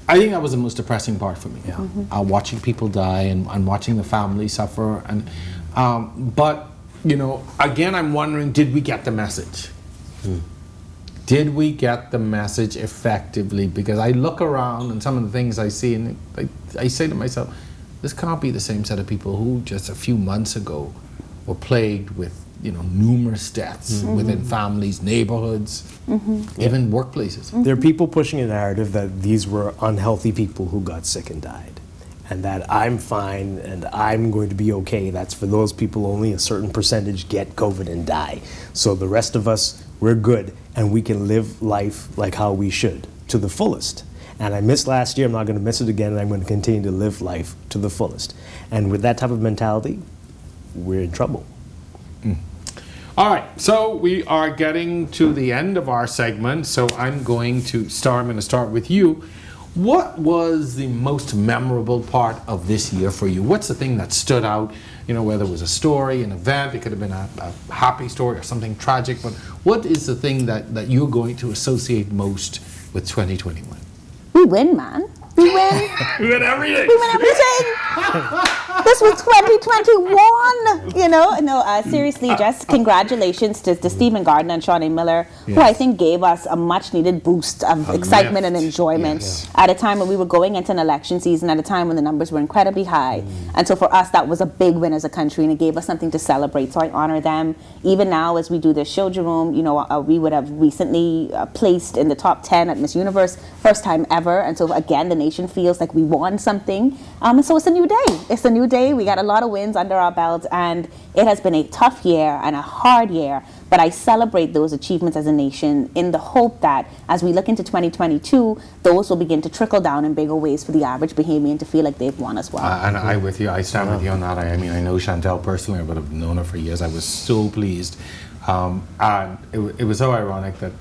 that was the most depressing part for me. Yeah. Watching people die and watching the family suffer, and but again, I'm wondering, did we get the message? Did we get the message effectively? Because I look around and some of the things I see, and I say to myself, this can't be the same set of people who just a few months ago were plagued with numerous deaths within families, neighborhoods, even workplaces. There are people pushing a narrative that these were unhealthy people who got sick and died, and that I'm fine and I'm going to be okay. That's for those people, only a certain percentage get COVID and die. So the rest of us, we're good, and we can live life like how we should, to the fullest. And I missed last year, I'm not going to miss it again, and I'm going to continue to live life to the fullest. And with that type of mentality, we're in trouble. All right, so we are getting to the end of our segment, so I'm going to start with you. What was the most memorable part of this year for you? What's the thing that stood out? Whether it was a story, an event, it could have been a happy story or something tragic, but what is the thing that you're going to associate most with 2021? We win, man. We win. We win everything. We win everything. This was 2021. No, seriously, just congratulations to Stephen Gardner and Shawnee Miller, who I think gave us a much needed boost of excitement and enjoyment at a time when we were going into an election season, at a time when the numbers were incredibly high. And so for us, that was a big win as a country, and it gave us something to celebrate. So I honor them. Even now, as we do this show, Jerome, we would have recently placed in the top 10 at Miss Universe, first time ever. And so again, the nation feels like we won something. And so it's a new day. It's a new day. We got a lot of wins under our belt, and it has been a tough year and a hard year, but I celebrate those achievements as a nation in the hope that as we look into 2022, those will begin to trickle down in bigger ways for the average Bahamian to feel like they've won as well. And I stand with you on that. I know Chantel personally, but I've known her for years. I was so pleased. And it was so ironic that,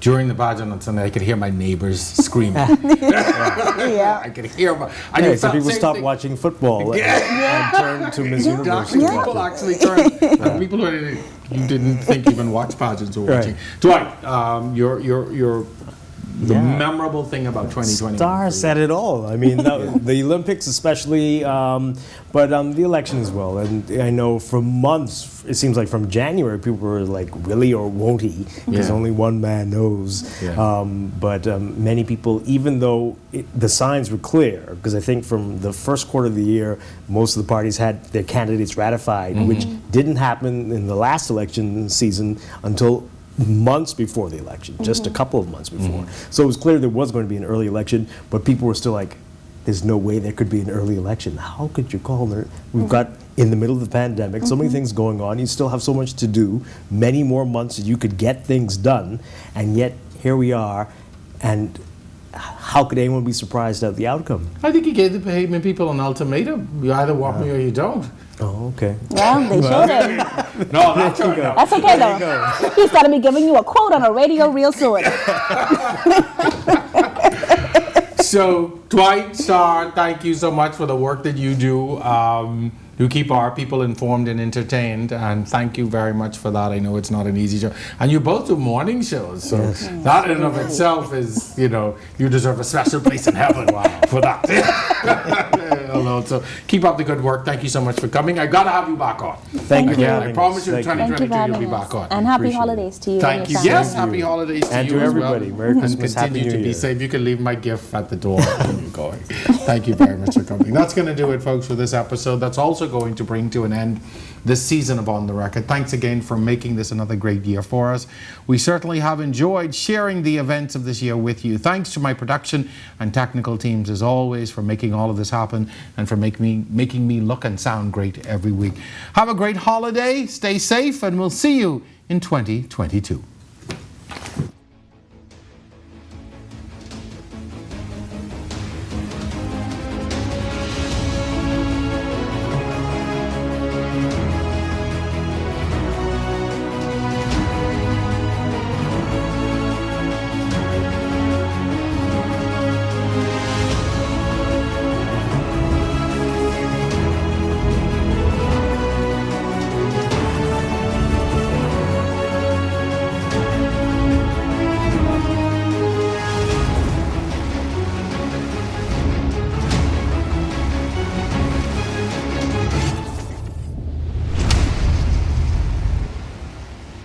during the pageant on Sunday, I could hear my neighbors screaming. I could hear them. So people stopped watching football and turned to Miss Universe. People actually turned. People who you didn't think even watch pageants were watching. Dwight, your the memorable thing about 2020. Star said it all. The Olympics especially, but the election as well. And I know for months, it seems like from January, people were like, really or won't he? Because only one man knows. But many people, even though the signs were clear, because I think from the first quarter of the year, most of the parties had their candidates ratified, which didn't happen in the last election season until months before the election, just a couple of months before. So it was clear there was going to be an early election, but people were still like, there's no way there could be an early election. How could you call it? We've got in the middle of the pandemic, so many things going on. You still have so much to do, many more months that you could get things done, and yet here we are. And how could anyone be surprised at the outcome? I think he gave the pavement people an ultimatum. You either want me or you don't. Oh, okay. Well, they showed it. No, that's right. That's okay though. He's got to be giving you a quote on a radio real soon. So, Dwight, Star, thank you so much for the work that you do. You keep our people informed and entertained, and thank you very much for that. I know it's not an easy job. And you both do morning shows, so that in and of itself is, you deserve a special place in heaven for that. Hello, so keep up the good work. Thank you so much for coming. I got to have you back on. Thank you. Again, I promise you, Thank you. 2022 you'll be back on. And happy Appreciate holidays to you. Thank and you. your Yes, family. happy holidays to And you to as well. everybody. Merry Christmas, And Happy continue New to be Year. safe. You can leave my gift at the door when you're going. Thank you very much for coming. That's going to do it, folks, for this episode. That's also going to bring to an end this season of On the Record. Thanks again for making this another great year for us. We certainly have enjoyed sharing the events of this year with you. Thanks to my production and technical teams, as always, for making all of this happen and for making me look and sound great every week. Have a great holiday, stay safe, and we'll see you in 2022.